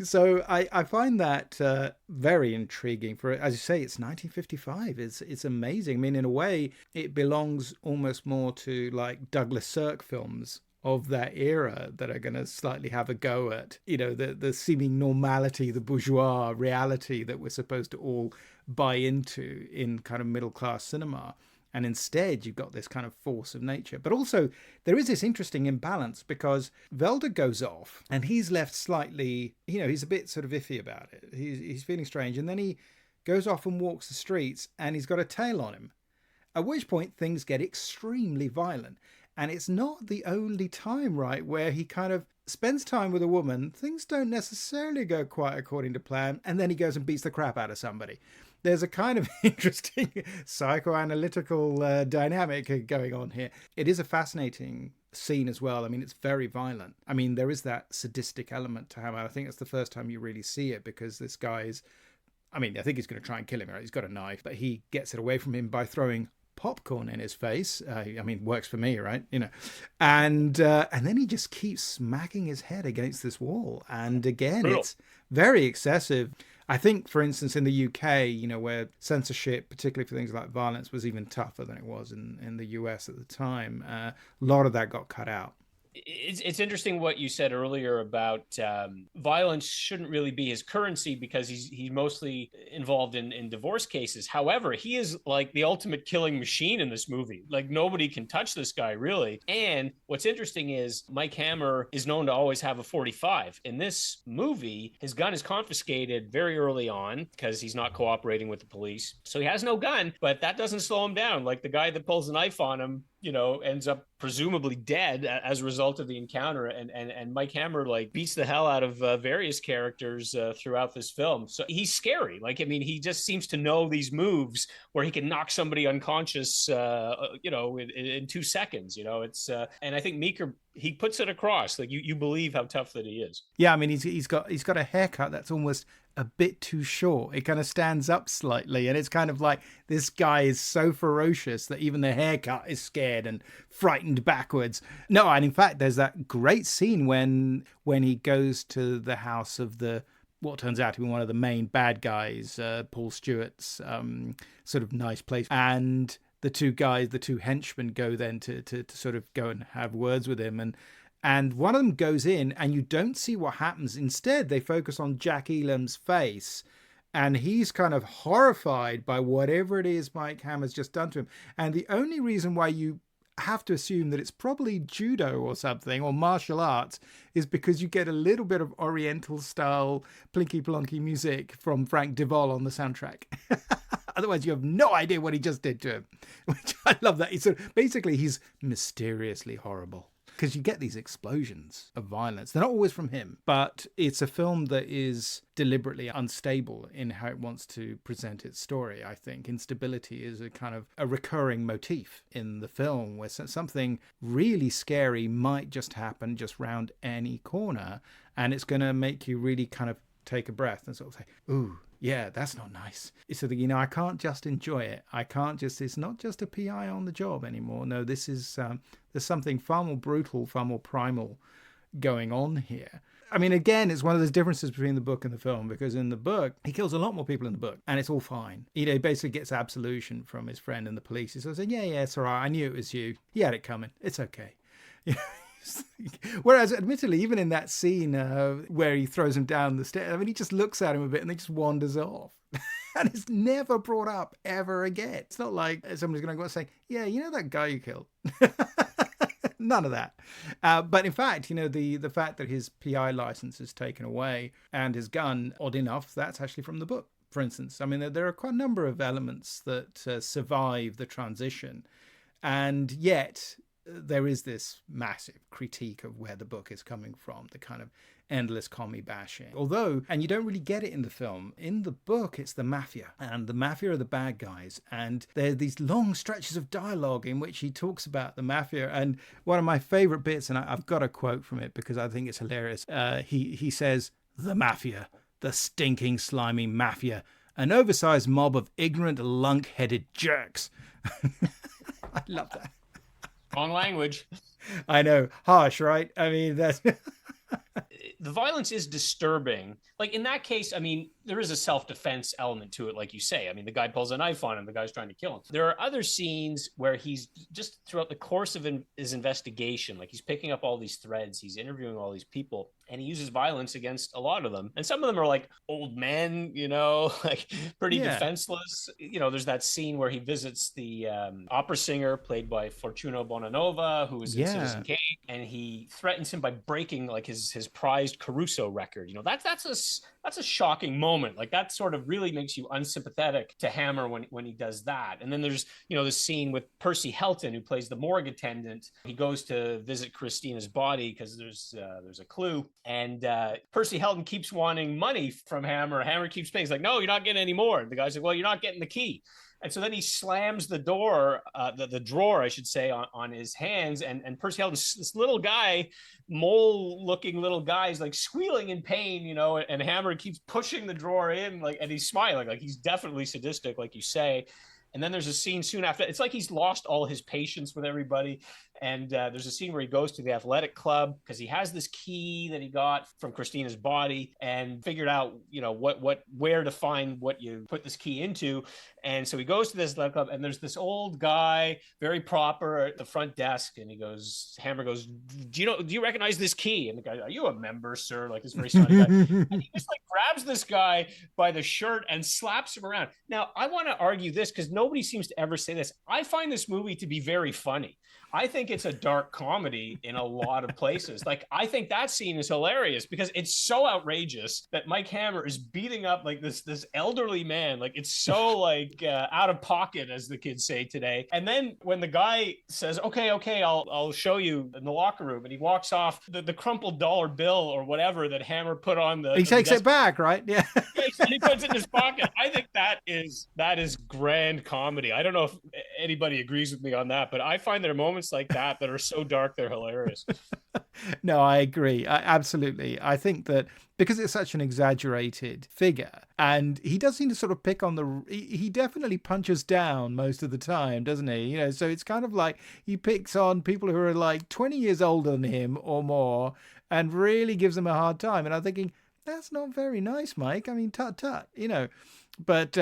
So I find that very intriguing. For, as you say, it's 1955. It's amazing. I mean, in a way, it belongs almost more to like Douglas Sirk films of that era that are going to slightly have a go at, the seeming normality, the bourgeois reality that we're supposed to all buy into in kind of middle-class cinema. And instead, you've got this kind of force of nature. But also, there is this interesting imbalance, because Velda goes off and he's left slightly, he's a bit sort of iffy about it. He's feeling strange. And then he goes off and walks the streets and he's got a tail on him. At which point, things get extremely violent. And it's not the only time, right, where he kind of spends time with a woman. Things don't necessarily go quite according to plan. And then he goes and beats the crap out of somebody. There's a kind of interesting psychoanalytical dynamic going on here. It is a fascinating scene as well. I mean, it's very violent. I mean, there is that sadistic element to him. I think it's the first time you really see it, because this guy is, I think he's going to try and kill him, right? He's got a knife, but he gets it away from him by throwing popcorn in his face. Works for me, right? And then he just keeps smacking his head against this wall. And again, it's very excessive. I think, for instance, in the UK, where censorship, particularly for things like violence, was even tougher than it was in the US at the time, a lot of that got cut out. It's interesting what you said earlier about violence shouldn't really be his currency, because he's mostly involved in divorce cases. However, he is like the ultimate killing machine in this movie. Like, nobody can touch this guy, really. And what's interesting is Mike Hammer is known to always have a 45. In this movie, his gun is confiscated very early on because he's not cooperating with the police. So he has no gun, but that doesn't slow him down. Like, the guy that pulls the knife on him, ends up presumably dead as a result of the encounter. And Mike Hammer beats the hell out of various characters throughout this film. So he's scary. He just seems to know these moves where he can knock somebody unconscious, in 2 seconds. And I think Meeker, he puts it across. You believe how tough that he is. Yeah, he's got a haircut that's almost a bit too short. It kind of stands up slightly, and it's kind of like this guy is so ferocious that even the haircut is scared and frightened backwards. No, and in fact, there's that great scene when he goes to the house of what turns out to be one of the main bad guys, Paul Stewart's sort of nice place, and the two henchmen go then to sort of go and have words with him, and one of them goes in, and you don't see what happens. Instead, they focus on Jack Elam's face, and he's kind of horrified by whatever it is Mike Hammer's just done to him. And the only reason why you have to assume that it's probably judo or something, or martial arts, is because you get a little bit of Oriental style plinky plonky music from Frank DeVol on the soundtrack. Otherwise, you have no idea what he just did to him. Which I love that. Basically, he's mysteriously horrible, because you get these explosions of violence. They're not always from him, but it's a film that is deliberately unstable in how it wants to present its story, I think. Instability is a kind of a recurring motif in the film, where something really scary might just happen just round any corner, and it's going to make you really kind of take a breath and sort of say, ooh, yeah, that's not nice. It's sort of, I can't just enjoy it. It's not just a PI on the job anymore. No, this is, there's something far more brutal, far more primal going on here. I mean, again, it's one of those differences between the book and the film, because in the book, he kills a lot more people in the book, and it's all fine. He basically gets absolution from his friend and the police. He sort of said, yeah, it's all right. I knew it was you. You had it coming. It's okay. Whereas, admittedly, even in that scene where he throws him down the stairs, I mean, he just looks at him a bit and then just wanders off. And it's never brought up ever again. It's not like somebody's going to go and say, yeah, you know that guy you killed? None of that. But in fact, the fact that his PI license is taken away and his gun, odd enough, that's actually from the book, for instance. I mean, there are quite a number of elements that survive the transition. And yet there is this massive critique of where the book is coming from, the kind of endless commie bashing. Although, and you don't really get it in the film, in the book it's the mafia, and the mafia are the bad guys, and there are these long stretches of dialogue in which he talks about the mafia. And one of my favorite bits, and I've got a quote from it because I think it's hilarious, he says, "The mafia, the stinking slimy mafia, an oversized mob of ignorant lunk-headed jerks." I love that. Wrong language. I know. Harsh, right? I mean, that's... The violence is disturbing. Like in that case, I mean, there is a self-defense element to it, like you say. I mean, the guy pulls a knife on him, the guy's trying to kill him. There are other scenes where he's just throughout the course of his investigation, like he's picking up all these threads, he's interviewing all these people, and he uses violence against a lot of them. And some of them are like old men, like pretty defenseless. There's that scene where he visits the opera singer played by Fortuno Bonanova, who is in Citizen Kane, and he threatens him by breaking like his prized Caruso record. That's a shocking moment. Like that sort of really makes you unsympathetic to Hammer when he does that. And then there's, the scene with Percy Helton, who plays the morgue attendant. He goes to visit Christina's body because there's a clue. And Percy Helton keeps wanting money from Hammer. Hammer keeps paying. He's like, no, you're not getting any more. And the guy's like, well, you're not getting the key. And so then he slams the door, the drawer, I should say, on his hands. And Percy Helton, this little guy, mole-looking little guy, is like squealing in pain, and Hammer keeps pushing the drawer in, and he's smiling. Like he's definitely sadistic, like you say. And then there's a scene soon after. It's like he's lost all his patience with everybody. And there's a scene where he goes to the athletic club because he has this key that he got from Christina's body and figured out, where to find what you put this key into. And so he goes to this athletic club, and there's this old guy, very proper, at the front desk. And Hammer goes, do you recognize this key? And the guy, are you a member, sir? Like this very snotty guy. And he just grabs this guy by the shirt and slaps him around. Now, I want to argue this because nobody seems to ever say this. I find this movie to be very funny. I think it's a dark comedy in a lot of places. Like, I think that scene is hilarious because it's so outrageous that Mike Hammer is beating up like this elderly man. Like, it's so out of pocket, as the kids say today. And then when the guy says, okay, I'll show you in the locker room, and he walks off, the crumpled dollar bill or whatever that Hammer put on he takes it back, right? Yeah. He puts it in his pocket. I think that is grand comedy. I don't know if anybody agrees with me on that, but I find there are moments moments like that are so dark they're hilarious. No, I agree. Absolutely. I think that because it's such an exaggerated figure, and he does seem to sort of pick on he definitely punches down most of the time, doesn't he? You know, so it's kind of like he picks on people who are like 20 years older than him or more and really gives them a hard time. And I'm thinking, that's not very nice, Mike. I mean, tut tut, you know, but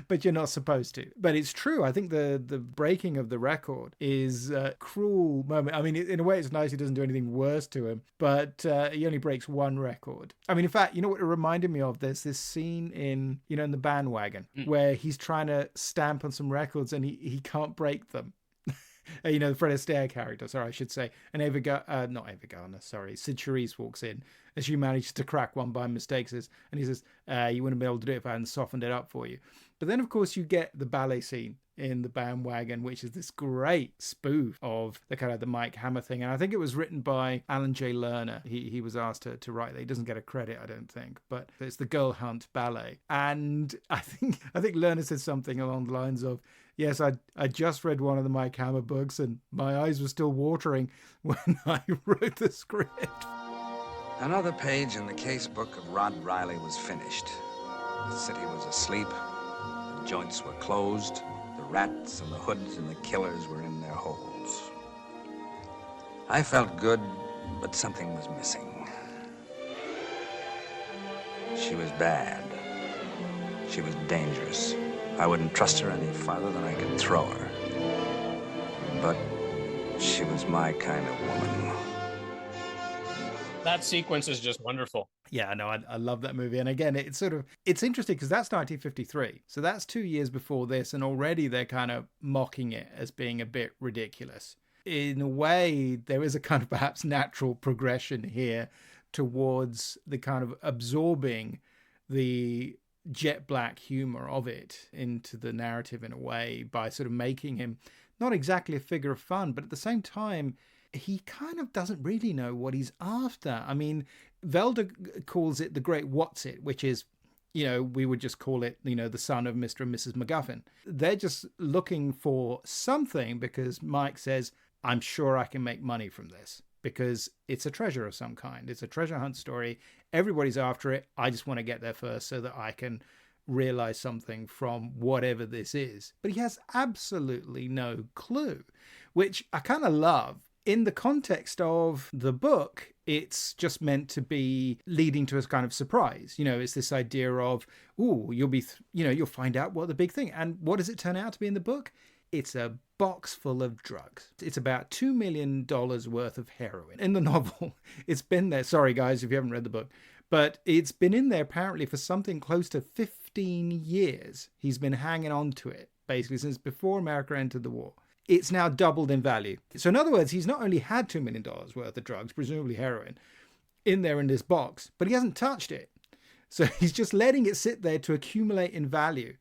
but you're not supposed to. But it's true. I think the breaking of the record is a cruel moment. I mean, in a way, it's nice he doesn't do anything worse to him, but he only breaks one record. I mean, in fact, you know what it reminded me of? There's this scene in the bandwagon where he's trying to stamp on some records and he can't break them. The Fred Astaire character, sorry, I should say. And not Ava Gardner, sorry. Sid Charisse walks in as she manages to crack one by mistake, and he says, you wouldn't be able to do it if I hadn't softened it up for you. But then, of course, you get the ballet scene in the bandwagon, which is this great spoof of the kind of the Mike Hammer thing. And I think it was written by Alan J. Lerner. He was asked to write that. He doesn't get a credit, I don't think, but it's the Girl Hunt ballet. And I think Lerner said something along the lines of, yes, I just read one of the Mike Hammer books and my eyes were still watering when I wrote the script. Another page in the case book of Rod Riley was finished. The city was asleep, the joints were closed, the rats and the hoods and the killers were in their holes. I felt good, but something was missing. She was bad. She was dangerous. I wouldn't trust her any farther than I could throw her. But she was my kind of woman. That sequence is just wonderful. Yeah, no, I love that movie. And again, it's interesting because that's 1953. So that's 2 years before this. And already they're kind of mocking it as being a bit ridiculous. In a way, there is a kind of perhaps natural progression here towards the kind of absorbing the jet black humor of it into the narrative in a way by sort of making him not exactly a figure of fun, but at the same time, he kind of doesn't really know what he's after. I mean, Velda calls it the great what's it, which is, we would just call it, the son of Mr. and Mrs. MacGuffin. They're just looking for something because Mike says, I'm sure I can make money from this because it's a treasure of some kind. It's a treasure hunt story. Everybody's after it. I just want to get there first so that I can realize something from whatever this is. But he has absolutely no clue, which I kind of love. In the context of the book, it's just meant to be leading to a kind of surprise. It's this idea of, you'll find out what the big thing. And what does it turn out to be in the book? It's a box full of drugs. It's about $2 million worth of heroin. In the novel, it's been there. Sorry, guys, if you haven't read the book. But it's been in there apparently for something close to 15 years. He's been hanging on to it, basically, since before America entered the war. It's now doubled in value. So in other words, he's not only had $2 million worth of drugs, presumably heroin, in there in this box, but he hasn't touched it. So he's just letting it sit there to accumulate in value.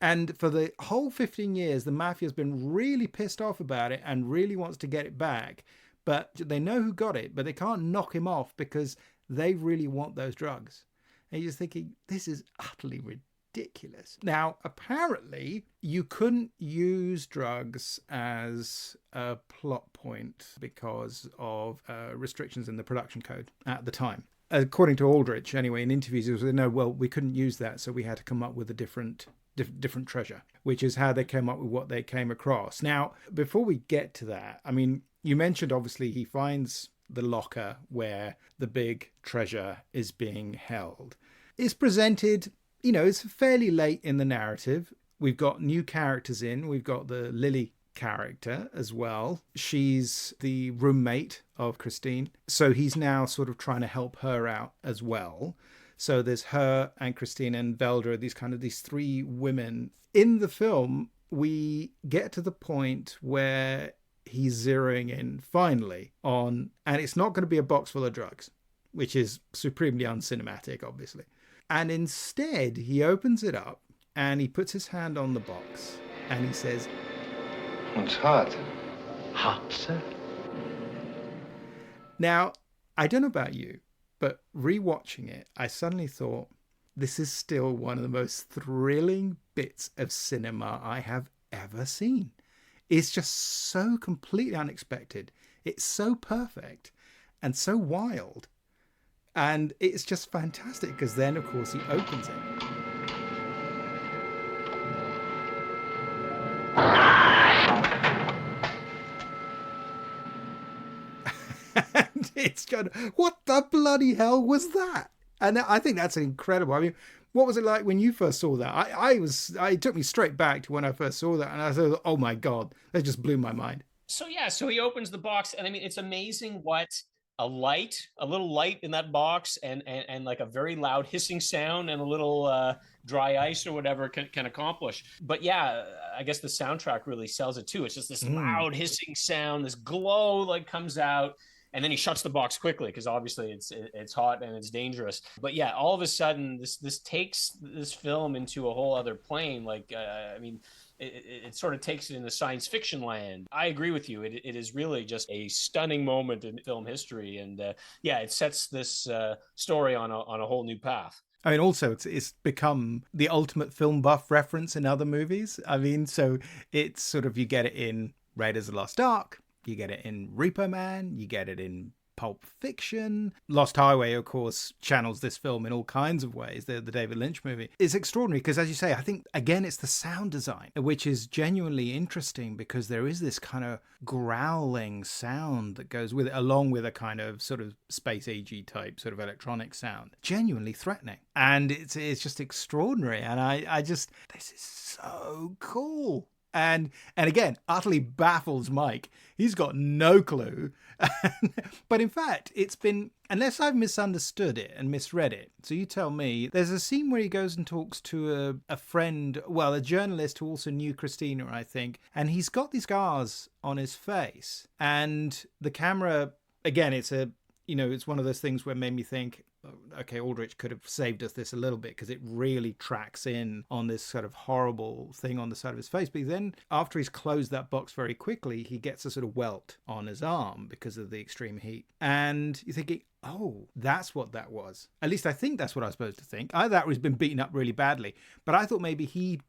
And for the whole 15 years, the mafia's been really pissed off about it and really wants to get it back. But they know who got it, but they can't knock him off because they really want those drugs. And you're just thinking, this is utterly ridiculous. Now, apparently, you couldn't use drugs as a plot point because of restrictions in the production code at the time. According to Aldrich, anyway, in interviews, he was like, no, well, we couldn't use that, so we had to come up with a different treasure, which is how they came up with what they came across. Now, before we get to that, I mean, you mentioned, obviously, he finds the locker where the big treasure is being held. It's presented, it's fairly late in the narrative. We've got new characters in. We've got the Lily character as well. She's the roommate of Christine. So he's now sort of trying to help her out as well. So there's her and Christine and Velda, these three women. In the film, we get to the point where he's zeroing in finally on, and it's not going to be a box full of drugs, which is supremely uncinematic, obviously. And instead, he opens it up and he puts his hand on the box and he says, It's hot. Hot, sir? Now, I don't know about you, but rewatching it, I suddenly thought, this is still one of the most thrilling bits of cinema I have ever seen. is just so completely unexpected. It's so perfect and so wild. And it's just fantastic because then, of course, he opens it. And it's kind of, what the bloody hell was that? And I think that's incredible. I mean, what was it like when you first saw that? It took me straight back to when I first saw that. And I thought, oh my God, that just blew my mind. So he opens the box, and I mean, it's amazing what a little light in that box, and like a very loud hissing sound and a little dry ice or whatever can accomplish. But yeah, I guess the soundtrack really sells it too. It's just this loud hissing sound, this glow like comes out. And then he shuts the box quickly because obviously it's hot and it's dangerous. But yeah, all of a sudden this takes this film into a whole other plane. Like I mean, it sort of takes it into science fiction land. I agree with you. It is really just a stunning moment in film history, and yeah, it sets this story on a whole new path. I mean, also, it's become the ultimate film buff reference in other movies. I mean, so it's sort of, you get it in Raiders of the Lost Ark. You get it in Repo Man, you get it in Pulp Fiction. Lost Highway, of course, channels this film in all kinds of ways, the David Lynch movie. It's extraordinary because, as you say, I think, again, it's the sound design, which is genuinely interesting because there is this kind of growling sound that goes with it, along with a kind of sort of space AG type sort of electronic sound. Genuinely threatening. And it's just extraordinary. And I just, this is so cool. And again, utterly baffles Mike. He's got no clue. But in fact, it's been, unless I've misunderstood it and misread it, so you tell me, there's a scene where he goes and talks to a friend, well, a journalist who also knew Christina, I think, and he's got these scars on his face. And the camera, again, it's one of those things where it made me think, okay, Aldrich could have saved us this a little bit because it really tracks in on this sort of horrible thing on the side of his face. But then after he's closed that box very quickly, he gets a sort of welt on his arm because of the extreme heat. And you're thinking, oh, that's what that was. At least I think that's what I was supposed to think. I thought he's been beaten up really badly, but I thought maybe he'd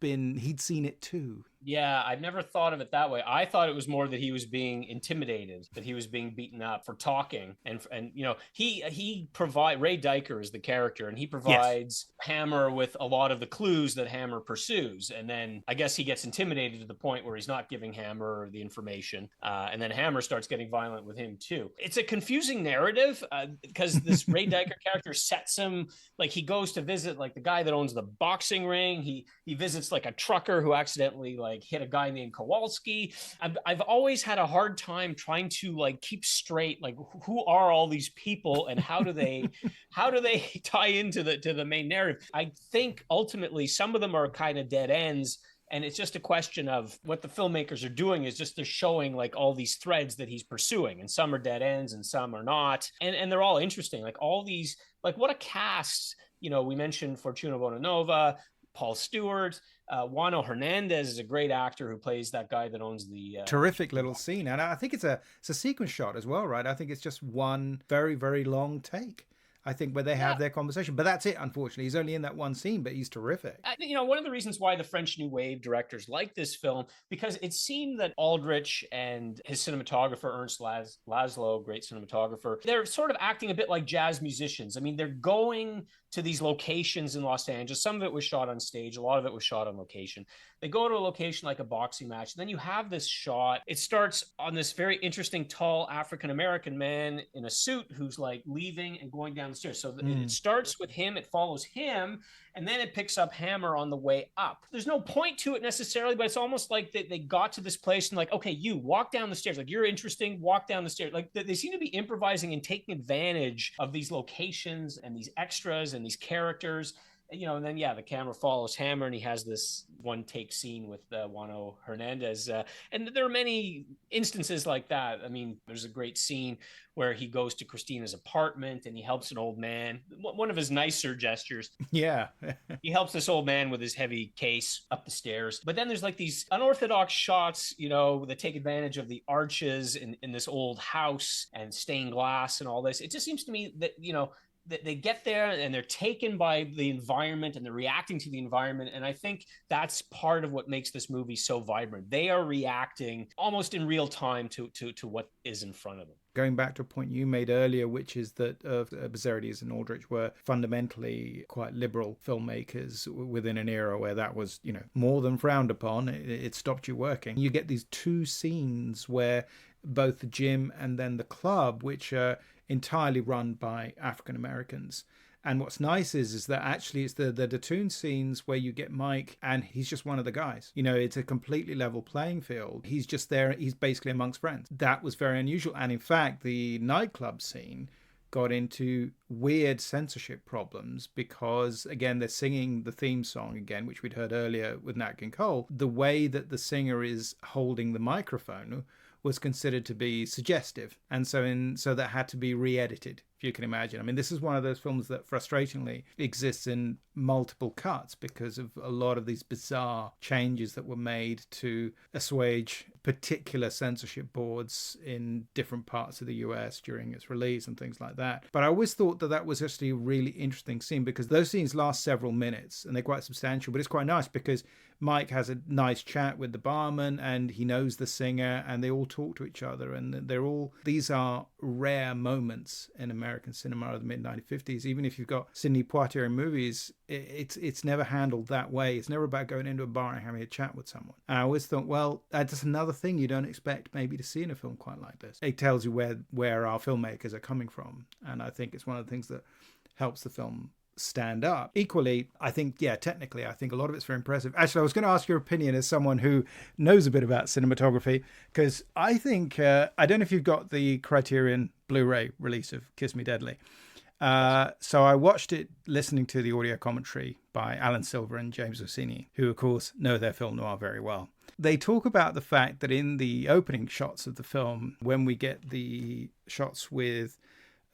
seen it too. Yeah, I've never thought of it that way. I thought it was more that he was being intimidated, that he was being beaten up for talking, and you know, Ray Diker is the character, and he provides Hammer with a lot of the clues that Hammer pursues, and then I guess he gets intimidated to the point where he's not giving Hammer the information, and then Hammer starts getting violent with him too. It's a confusing narrative because this Ray Diker character sets him, like, he goes to visit like the guy that owns the boxing ring. He visits like a trucker who accidentally like hit a guy named Kowalski. I've always had a hard time trying to like keep straight, like, who are all these people and how do they tie into the main narrative. I think ultimately some of them are kind of dead ends, and it's just a question of what the filmmakers are doing is just they're showing like all these threads that he's pursuing, and some are dead ends and some are not, and they're all interesting. Like all these, like, what a cast. You know, we mentioned Fortuna Bonanova, Paul Stewart, Juano Hernandez is a great actor who plays that guy that owns the terrific little scene. And I think it's a sequence shot as well, right? I think it's just one very, very long take, I think, where they have their conversation. But that's it, unfortunately. He's only in that one scine, but he's terrific. You know, one of the reasons why the French New Wave directors like this film, because it seemed that Aldrich and his cinematographer, Ernst Laszlo, great cinematographer, they're sort of acting a bit like jazz musicians. I mean, they're going to these locations in Los Angeles. Some of it was shot on stage. A lot of it was shot on location. They go to a location like a boxing match. And then you have this shot. It starts on this very interesting, tall African-American man in a suit who's like leaving and going down the stairs. So it starts with him. It follows him. And then it picks up Hammer on the way up. There's no point to it necessarily, but it's almost like they got to this place and like, okay, you walk down the stairs. Like, you're interesting, walk down the stairs. Like, they seem to be improvising and taking advantage of these locations and these extras and these characters. You know, and then, the camera follows Hammer, and he has this one take scene with Juano Hernandez. And there are many instances like that. I mean, there's a great scene where he goes to Christina's apartment and he helps an old man. One of his nicer gestures. Yeah. He helps this old man with his heavy case up the stairs. But then there's like these unorthodox shots, you know, that take advantage of the arches in this old house and stained glass and all this. It just seems to me that, you know, they get there and they're taken by the environment and they're reacting to the environment. And I think that's part of what makes this movie so vibrant. They are reacting almost in real time to what is in front of them. Going back to a point you made earlier, which is that Bessarides and Aldrich were fundamentally quite liberal filmmakers within an era where that was, more than frowned upon. It stopped you working. You get these two scenes where both the gym and then the club, which are entirely run by African Americans. And what's nice is that actually it's the Dillon scenes where you get Mike and he's just one of the guys. It's a completely level playing field. He's just there. He's basically amongst friends. That was very unusual. And in fact, the nightclub scene got into weird censorship problems because, again, they're singing the theme song again, which we'd heard earlier with Nat King Cole. The way that the singer is holding the microphone was considered to be suggestive, and so that had to be re-edited, if you can imagine. I mean, this is one of those films that frustratingly exists in multiple cuts because of a lot of these bizarre changes that were made to assuage particular censorship boards in different parts of the US during its release and things like that. But I always thought that was actually a really interesting scene because those scenes last several minutes and they're quite substantial, but it's quite nice because Mike has a nice chat with the barman and he knows the singer and they all talk to each other, and these are rare moments in American cinema of the mid-1950s. Even if you've got Sidney Poitier movies, it's never handled that way. It's never about going into a bar and having a chat with someone. And I always thought, well, that's another thing you don't expect maybe to see in a film quite like this. It tells you where our filmmakers are coming from, and I think it's one of the things that helps the film stand up. Equally, I think, technically, I think a lot of it's very impressive. Actually, I was going to ask your opinion as someone who knows a bit about cinematography, because I think, I don't know if you've got the Criterion Blu-ray release of Kiss Me Deadly. So I watched it listening to the audio commentary by Alan Silver and James Orsini, who, of course, know their film noir very well. They talk about the fact that in the opening shots of the film, when we get the shots with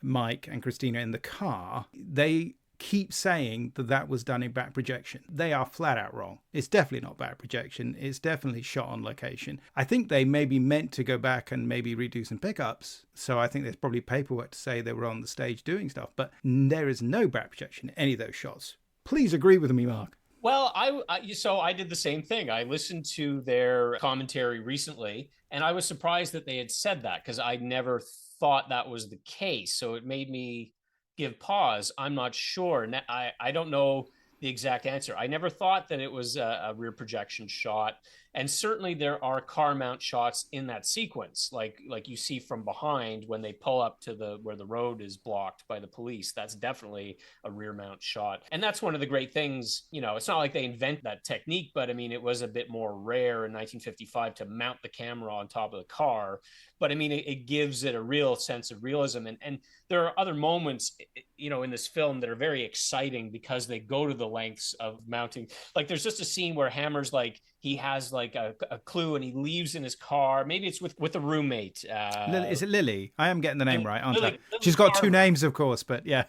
Mike and Christina in the car, they keep saying that was done in back projection. They are flat out wrong. It's definitely not back projection. It's definitely shot on location. I think they maybe meant to go back and maybe redo some pickups. So I think there's probably paperwork to say they were on the stage doing stuff, but there is no back projection in any of those shots. Please agree with me, Mark. Well, I did the same thing. I listened to their commentary recently, and I was surprised that they had said that because I never thought that was the case. So it made me give pause. I'm not sure. I don't know the exact answer. I never thought that it was a rear projection shot. And certainly there are car mount shots in that sequence, like you see from behind when they pull up to where the road is blocked by the police. That's definitely a rear mount shot. And that's one of the great things, it's not like they invent that technique, but I mean, it was a bit more rare in 1955 to mount the camera on top of the car. But I mean, it gives it a real sense of realism. And there are other moments, in this film that are very exciting because they go to the lengths of mounting. Like there's just a scene where Hammer's he has a clue and he leaves in his car. Maybe it's with a roommate. Is it Lily? I am getting the name right, aren't I? Lily She's got two names, of course, but yeah.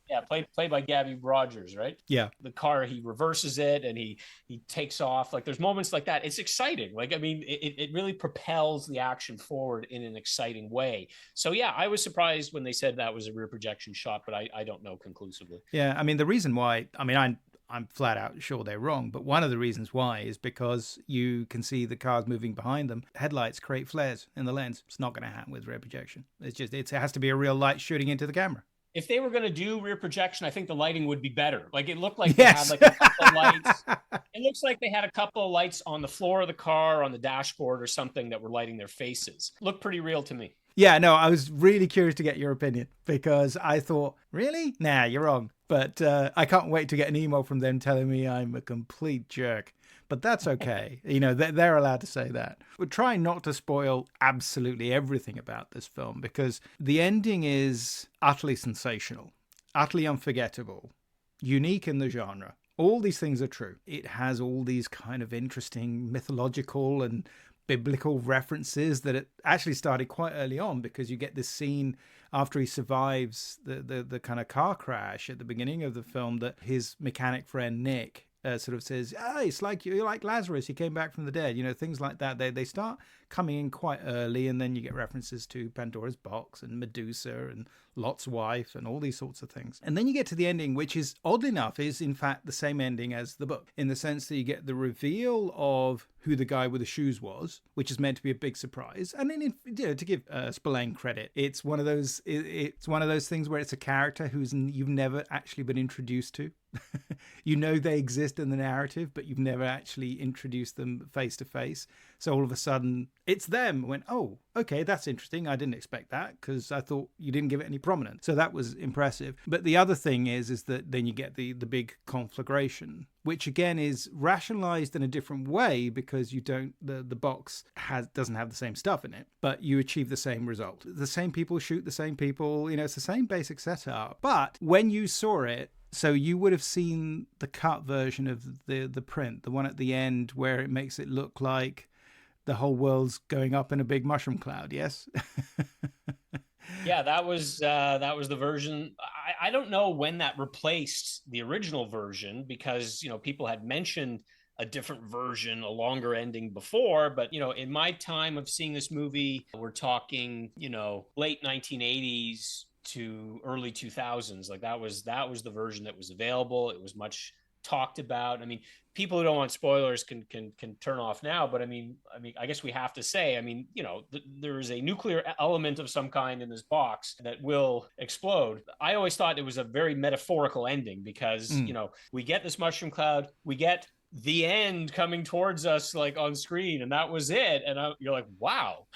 Yeah, played by Gabby Rogers, right? Yeah. The car, he reverses it and he takes off. There's moments like that. It's exciting. It really propels the action forward in an exciting way. So yeah, I was surprised when they said that was a rear projection shot, but I don't know conclusively. Yeah, I mean, the reason why, I'm flat out sure they're wrong, but one of the reasons why is because you can see the cars moving behind them. Headlights create flares in the lens. It's not going to happen with rear projection. It has to be a real light shooting into the camera. If they were going to do rear projection, I think the lighting would be better. It looked like they had a couple of lights. It looks like they had a couple of lights on the floor of the car, on the dashboard or something that were lighting their faces. Looked pretty real to me. Yeah, no, I was really curious to get your opinion because I thought, really? Nah, you're wrong. But I can't wait to get an email from them telling me I'm a complete jerk. But that's okay. They're allowed to say that. We're trying not to spoil absolutely everything about this film because the ending is utterly sensational, utterly unforgettable, unique in the genre. All these things are true. It has all these kind of interesting mythological and biblical references that it actually started quite early on because you get this scene after he survives the kind of car crash at the beginning of the film that his mechanic friend Nick sort of says, it's like you're like Lazarus, he came back from the dead, things like that. They start coming in quite early, and then you get references to Pandora's box and Medusa and Lot's wife and all these sorts of things. And then you get to the ending, which is, oddly enough, is in fact the same ending as the book, in the sense that you get the reveal of who the guy with the shoes was, which is meant to be a big surprise. And then, to give Spillane credit, it's one of those things where it's a character you've never actually been introduced to. They exist in the narrative, but you've never actually introduced them face to face. So all of a sudden it's them. I went, oh, okay, that's interesting. I didn't expect that, because I thought you didn't give it any prominence. So that was impressive. But the other thing is that then you get the big conflagration, which again is rationalized in a different way, because the box doesn't have the same stuff in it, but you achieve the same result. The same people shoot the same people, it's the same basic setup. But when you saw it, so you would have seen the cut version of the print, the one at the end where it makes it look like the whole world's going up in a big mushroom cloud, yes? Yeah, that was the version. I don't know when that replaced the original version, because people had mentioned a different version, a longer ending before. But in my time of seeing this movie, we're talking late 1980s to early 2000s. Like that was the version that was available. It was much talked about. I mean, people who don't want spoilers can turn off now, but I mean, I guess we have to say, there is a nuclear element of some kind in this box that will explode. I always thought it was a very metaphorical ending, because we get this mushroom cloud, we get the end coming towards us like on screen, and that was it. And you're like, wow,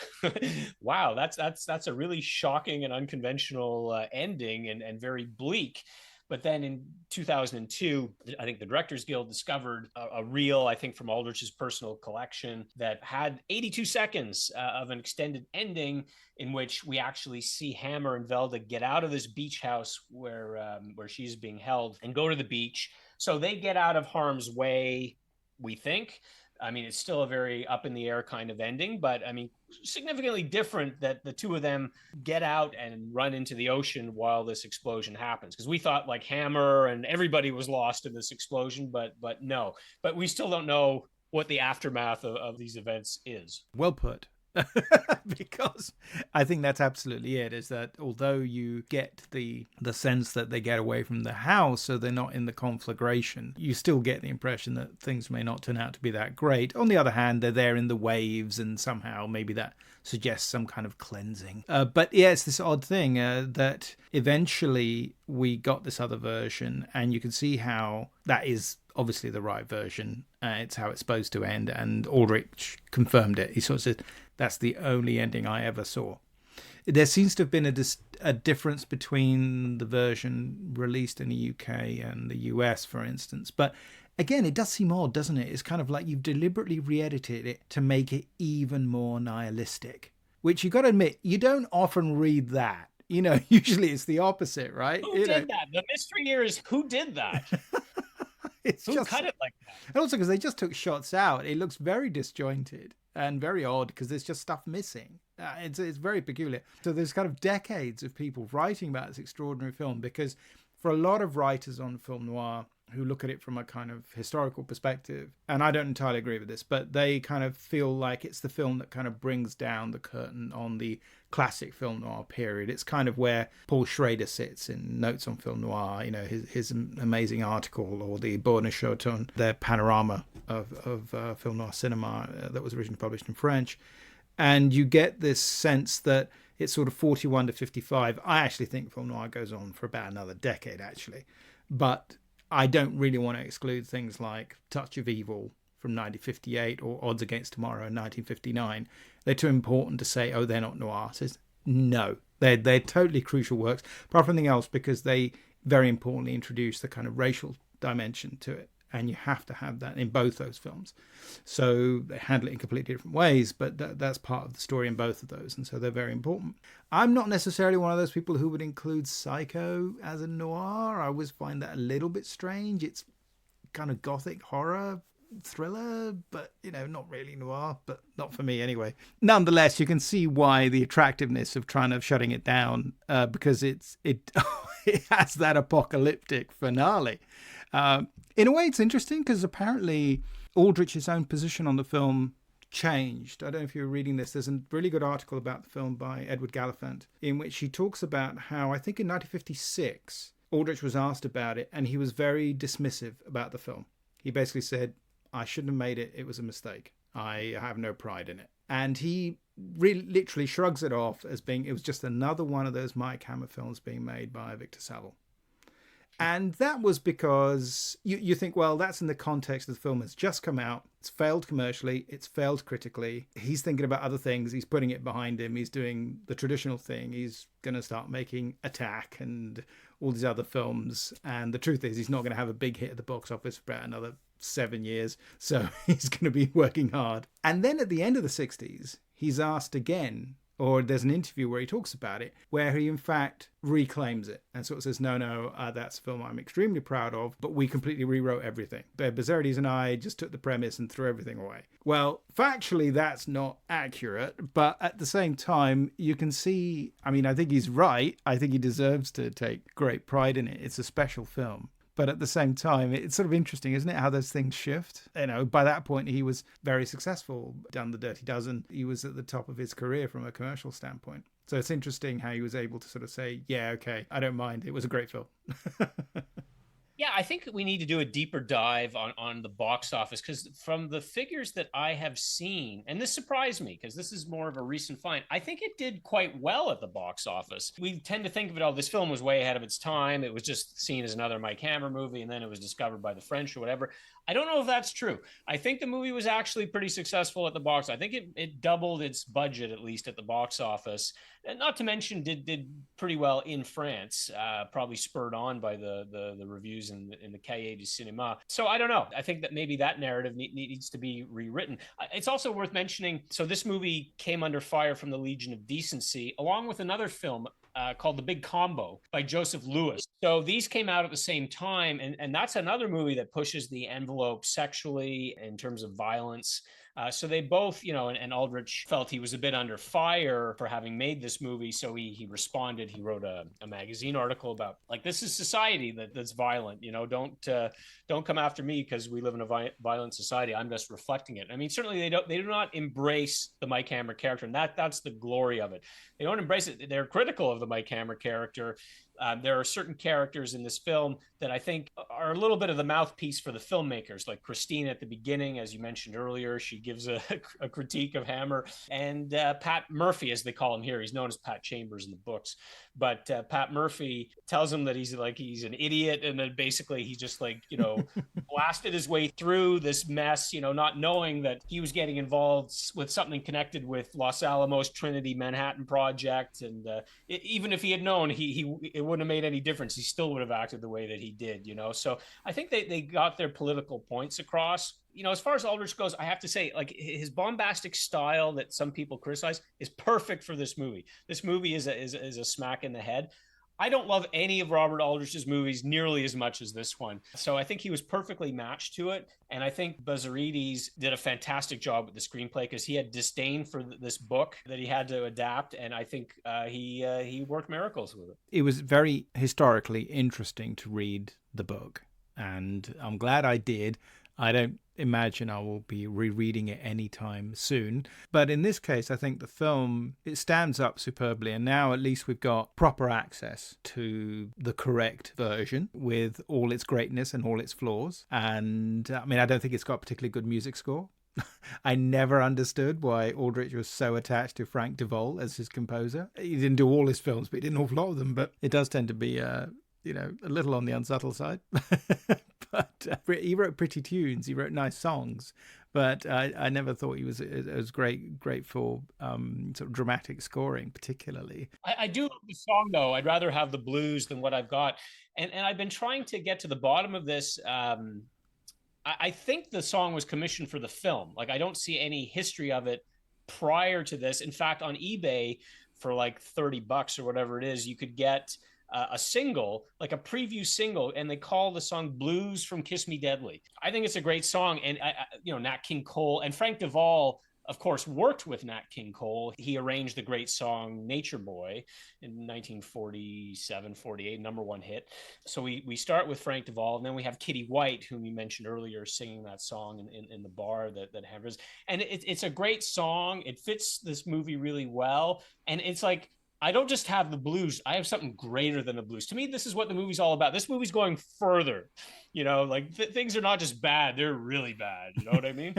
wow, that's a really shocking and unconventional ending, and very bleak. But then in 2002, I think the Directors Guild discovered a reel, I think from Aldrich's personal collection, that had 82 seconds of an extended ending, in which we actually see Hammer and Velda get out of this beach house where she's being held and go to the beach. So they get out of harm's way, we think. I mean, it's still a very up in the air kind of ending, but significantly different that the two of them get out and run into the ocean while this explosion happens. Because we thought like Hammer and everybody was lost in this explosion, but no. But we still don't know what the aftermath of these events is. Well put. Because I think that's absolutely it, is that although you get the sense that they get away from the house, so they're not in the conflagration, you still get the impression that things may not turn out to be that great. On the other hand, they're there in the waves, and somehow maybe that suggests some kind of cleansing. But yeah, it's this odd thing that eventually we got this other version, and you can see how that is obviously the right version. It's how it's supposed to end, and Aldrich confirmed it. He sort of said, that's the only ending I ever saw. There seems to have been a difference between the version released in the UK and the US, for instance. But again, it does seem odd, doesn't it? It's kind of like you've deliberately re-edited it to make it even more nihilistic, which you got to admit, you don't often read that. Usually it's the opposite, right? Who did that? The mystery here is, who did that? Who cut it like that? And also because they just took shots out. It looks very disjointed and very odd, because there's just stuff missing. It's very peculiar. So there's kind of decades of people writing about this extraordinary film, because for a lot of writers on film noir who look at it from a kind of historical perspective, and I don't entirely agree with this, but they kind of feel like it's the film that kind of brings down the curtain on the classic film noir period. It's kind of where Paul Schrader sits in Notes on Film Noir, his amazing article, or the Borneschot, their panorama of film noir cinema that was originally published in French. And you get this sense that it's sort of 41 to 55. I actually think film noir goes on for about another decade, actually. But I don't really want to exclude things like Touch of Evil from 1958 or Odds Against Tomorrow in 1959. They're too important to say, oh, they're not noir. Says no, they're totally crucial works, apart from anything else, because they very importantly introduce the kind of racial dimension to it. And you have to have that in both those films. So they handle it in completely different ways, but that's part of the story in both of those. And so they're very important. I'm not necessarily one of those people who would include Psycho as a noir. I always find that a little bit strange. It's kind of gothic horror thriller, but not really noir, but not for me anyway. Nonetheless, you can see why the attractiveness of trying to shutting it down, because it has that apocalyptic finale. In a way, it's interesting because apparently Aldrich's own position on the film changed. I don't know if you were reading this. There's a really good article about the film by Edward Gallifant in which he talks about how, I think in 1956, Aldrich was asked about it and he was very dismissive about the film. He basically said, I shouldn't have made it. It was a mistake. I have no pride in it. And he really literally shrugs it off as being, it was just another one of those Mike Hammer films being made by Victor Saville. And that was because you think, well, that's in the context of the film has just come out. It's failed commercially. It's failed critically. He's thinking about other things. He's putting it behind him. He's doing the traditional thing. He's going to start making Attack and all these other films. And the truth is, he's not going to have a big hit at the box office for about another 7 years. So he's going to be working hard. And then at the end of the 60s, he's asked again, or there's an interview where he talks about it, where he in fact reclaims it and sort of says, no, that's a film I'm extremely proud of, but we completely rewrote everything. Bezzerides and I just took the premise and threw everything away. Well, factually, that's not accurate, but at the same time, you can see, I mean, I think he's right. I think he deserves to take great pride in it. It's a special film. But at the same time, it's sort of interesting, isn't it, how those things shift? You know, by that point, he was very successful, done The Dirty Dozen. He was at the top of his career from a commercial standpoint. So it's interesting how he was able to sort of say, yeah, okay, I don't mind. It was a great film. Yeah, I think we need to do a deeper dive on the box office, because from the figures that I have seen, and this surprised me because this is more of a recent find, I think it did quite well at the box office. We tend to think of it, oh, this film was way ahead of its time. It was just seen as another Mike Hammer movie, and then it was discovered by the French or whatever. I don't know if that's true. I think the movie was actually pretty successful at the box. I think it doubled its budget, at least at the box office. And not to mention did pretty well in France, probably spurred on by the reviews in the Cahiers du Cinéma. So I don't know. I think that maybe that narrative needs to be rewritten. It's also worth mentioning, so this movie came under fire from the Legion of Decency, along with another film called The Big Combo by Joseph Lewis. So these came out at the same time, and that's another movie that pushes the envelope sexually in terms of violence. So they both, you know, and Aldrich felt he was a bit under fire for having made this movie. So he responded. He wrote a magazine article about, like, this is society that's violent. You know, don't come after me because we live in a violent society. I'm just reflecting it. I mean, certainly they do not embrace the Mike Hammer character, and that's the glory of it. They don't embrace it. They're critical of the Mike Hammer character. There are certain characters in this film that I think are a little bit of the mouthpiece for the filmmakers, like Christine at the beginning, as you mentioned earlier. She gives a critique of Hammer, and Pat Murphy, as they call him here. He's known as Pat Chambers in the books, but Pat Murphy tells him that he's an idiot, and then basically he just, like, you know, blasted his way through this mess, you know, not knowing that he was getting involved with something connected with Los Alamos Trinity Manhattan Project, and even if he had known, it wouldn't have made any difference. He still would have acted the way that he did, you know. So I think they got their political points across. You know, as far as Aldrich goes, I have to say, like, his bombastic style that some people criticize is perfect for this movie. This movie is a smack in the head. I don't love any of Robert Aldrich's movies nearly as much as this one. So I think he was perfectly matched to it. And I think Bezzerides did a fantastic job with the screenplay, because he had disdain for this book that he had to adapt. And I think he worked miracles with it. It was very historically interesting to read the book, and I'm glad I did. I don't imagine I will be rereading it anytime soon. But in this case, I think the film, it stands up superbly. And now at least we've got proper access to the correct version with all its greatness and all its flaws. And I mean, I don't think it's got a particularly good music score. I never understood why Aldrich was so attached to Frank DeVol as his composer. He didn't do all his films, but he did an awful lot of them. But it does tend to be, you know, a little on the unsubtle side. But he wrote pretty tunes. He wrote nice songs. But I never thought he was great for sort of dramatic scoring, particularly. I do love the song, though. I'd rather have the blues than what I've got. And I've been trying to get to the bottom of this. I think the song was commissioned for the film. Like, I don't see any history of it prior to this. In fact, on eBay, for like $30 or whatever it is, you could get a single, like a preview single, and they call the song Blues from Kiss Me Deadly. I think it's a great song. And, you know, Nat King Cole and Frank DeVol of course, worked with Nat King Cole. He arranged the great song Nature Boy in 1947, 48, #1 hit. So we start with Frank Duvall, and then we have Kitty White, whom you mentioned earlier, singing that song in the bar that happens. And it's a great song. It fits this movie really well. And it's like, I don't just have the blues. I have something greater than the blues. To me, this is what the movie's all about. This movie's going further. You know, like things are not just bad. They're really bad. You know what I mean?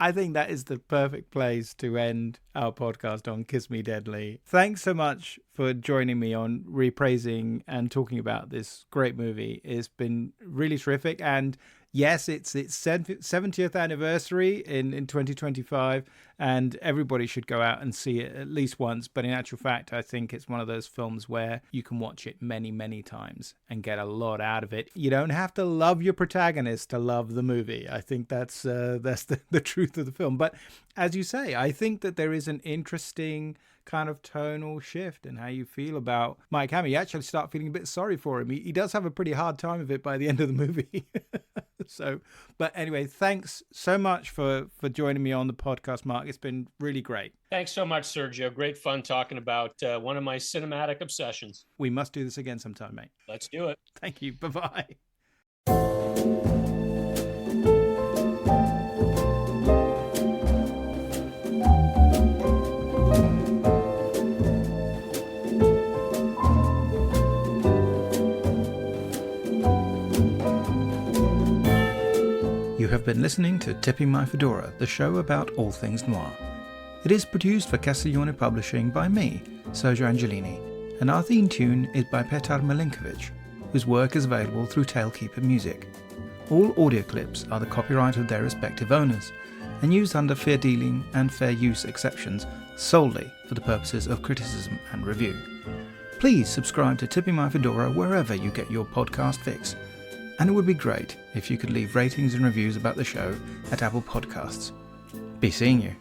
I think that is the perfect place to end our podcast on Kiss Me Deadly. Thanks so much for joining me on repraising and talking about this great movie. It's been really terrific. And yes, it's its 70th anniversary in 2025, and everybody should go out and see it at least once. But in actual fact, I think it's one of those films where you can watch it many, many times and get a lot out of it. You don't have to love your protagonist to love the movie. I think that's the truth of the film. But as you say, I think that there is an interesting kind of tonal shift in how you feel about Mike Hammer. You actually start feeling a bit sorry for him. He does have a pretty hard time of it by the end of the movie. So, but anyway, thanks so much for joining me on the podcast, Mark. It's been really great. Thanks so much, Sergio. Great fun talking about one of my cinematic obsessions. We must do this again sometime, mate. Let's do it. Thank you. Bye-bye. You have been listening to Tipping My Fedora, the show about all things noir. It is produced for Castiglione Publishing by me, Sergio Angelini, and our theme tune is by Petar Milinkovic, whose work is available through Tailkeeper Music. All audio clips are the copyright of their respective owners, and used under fair dealing and fair use exceptions solely for the purposes of criticism and review. Please subscribe to Tipping My Fedora wherever you get your podcast fix. And it would be great if you could leave ratings and reviews about the show at Apple Podcasts. Be seeing you.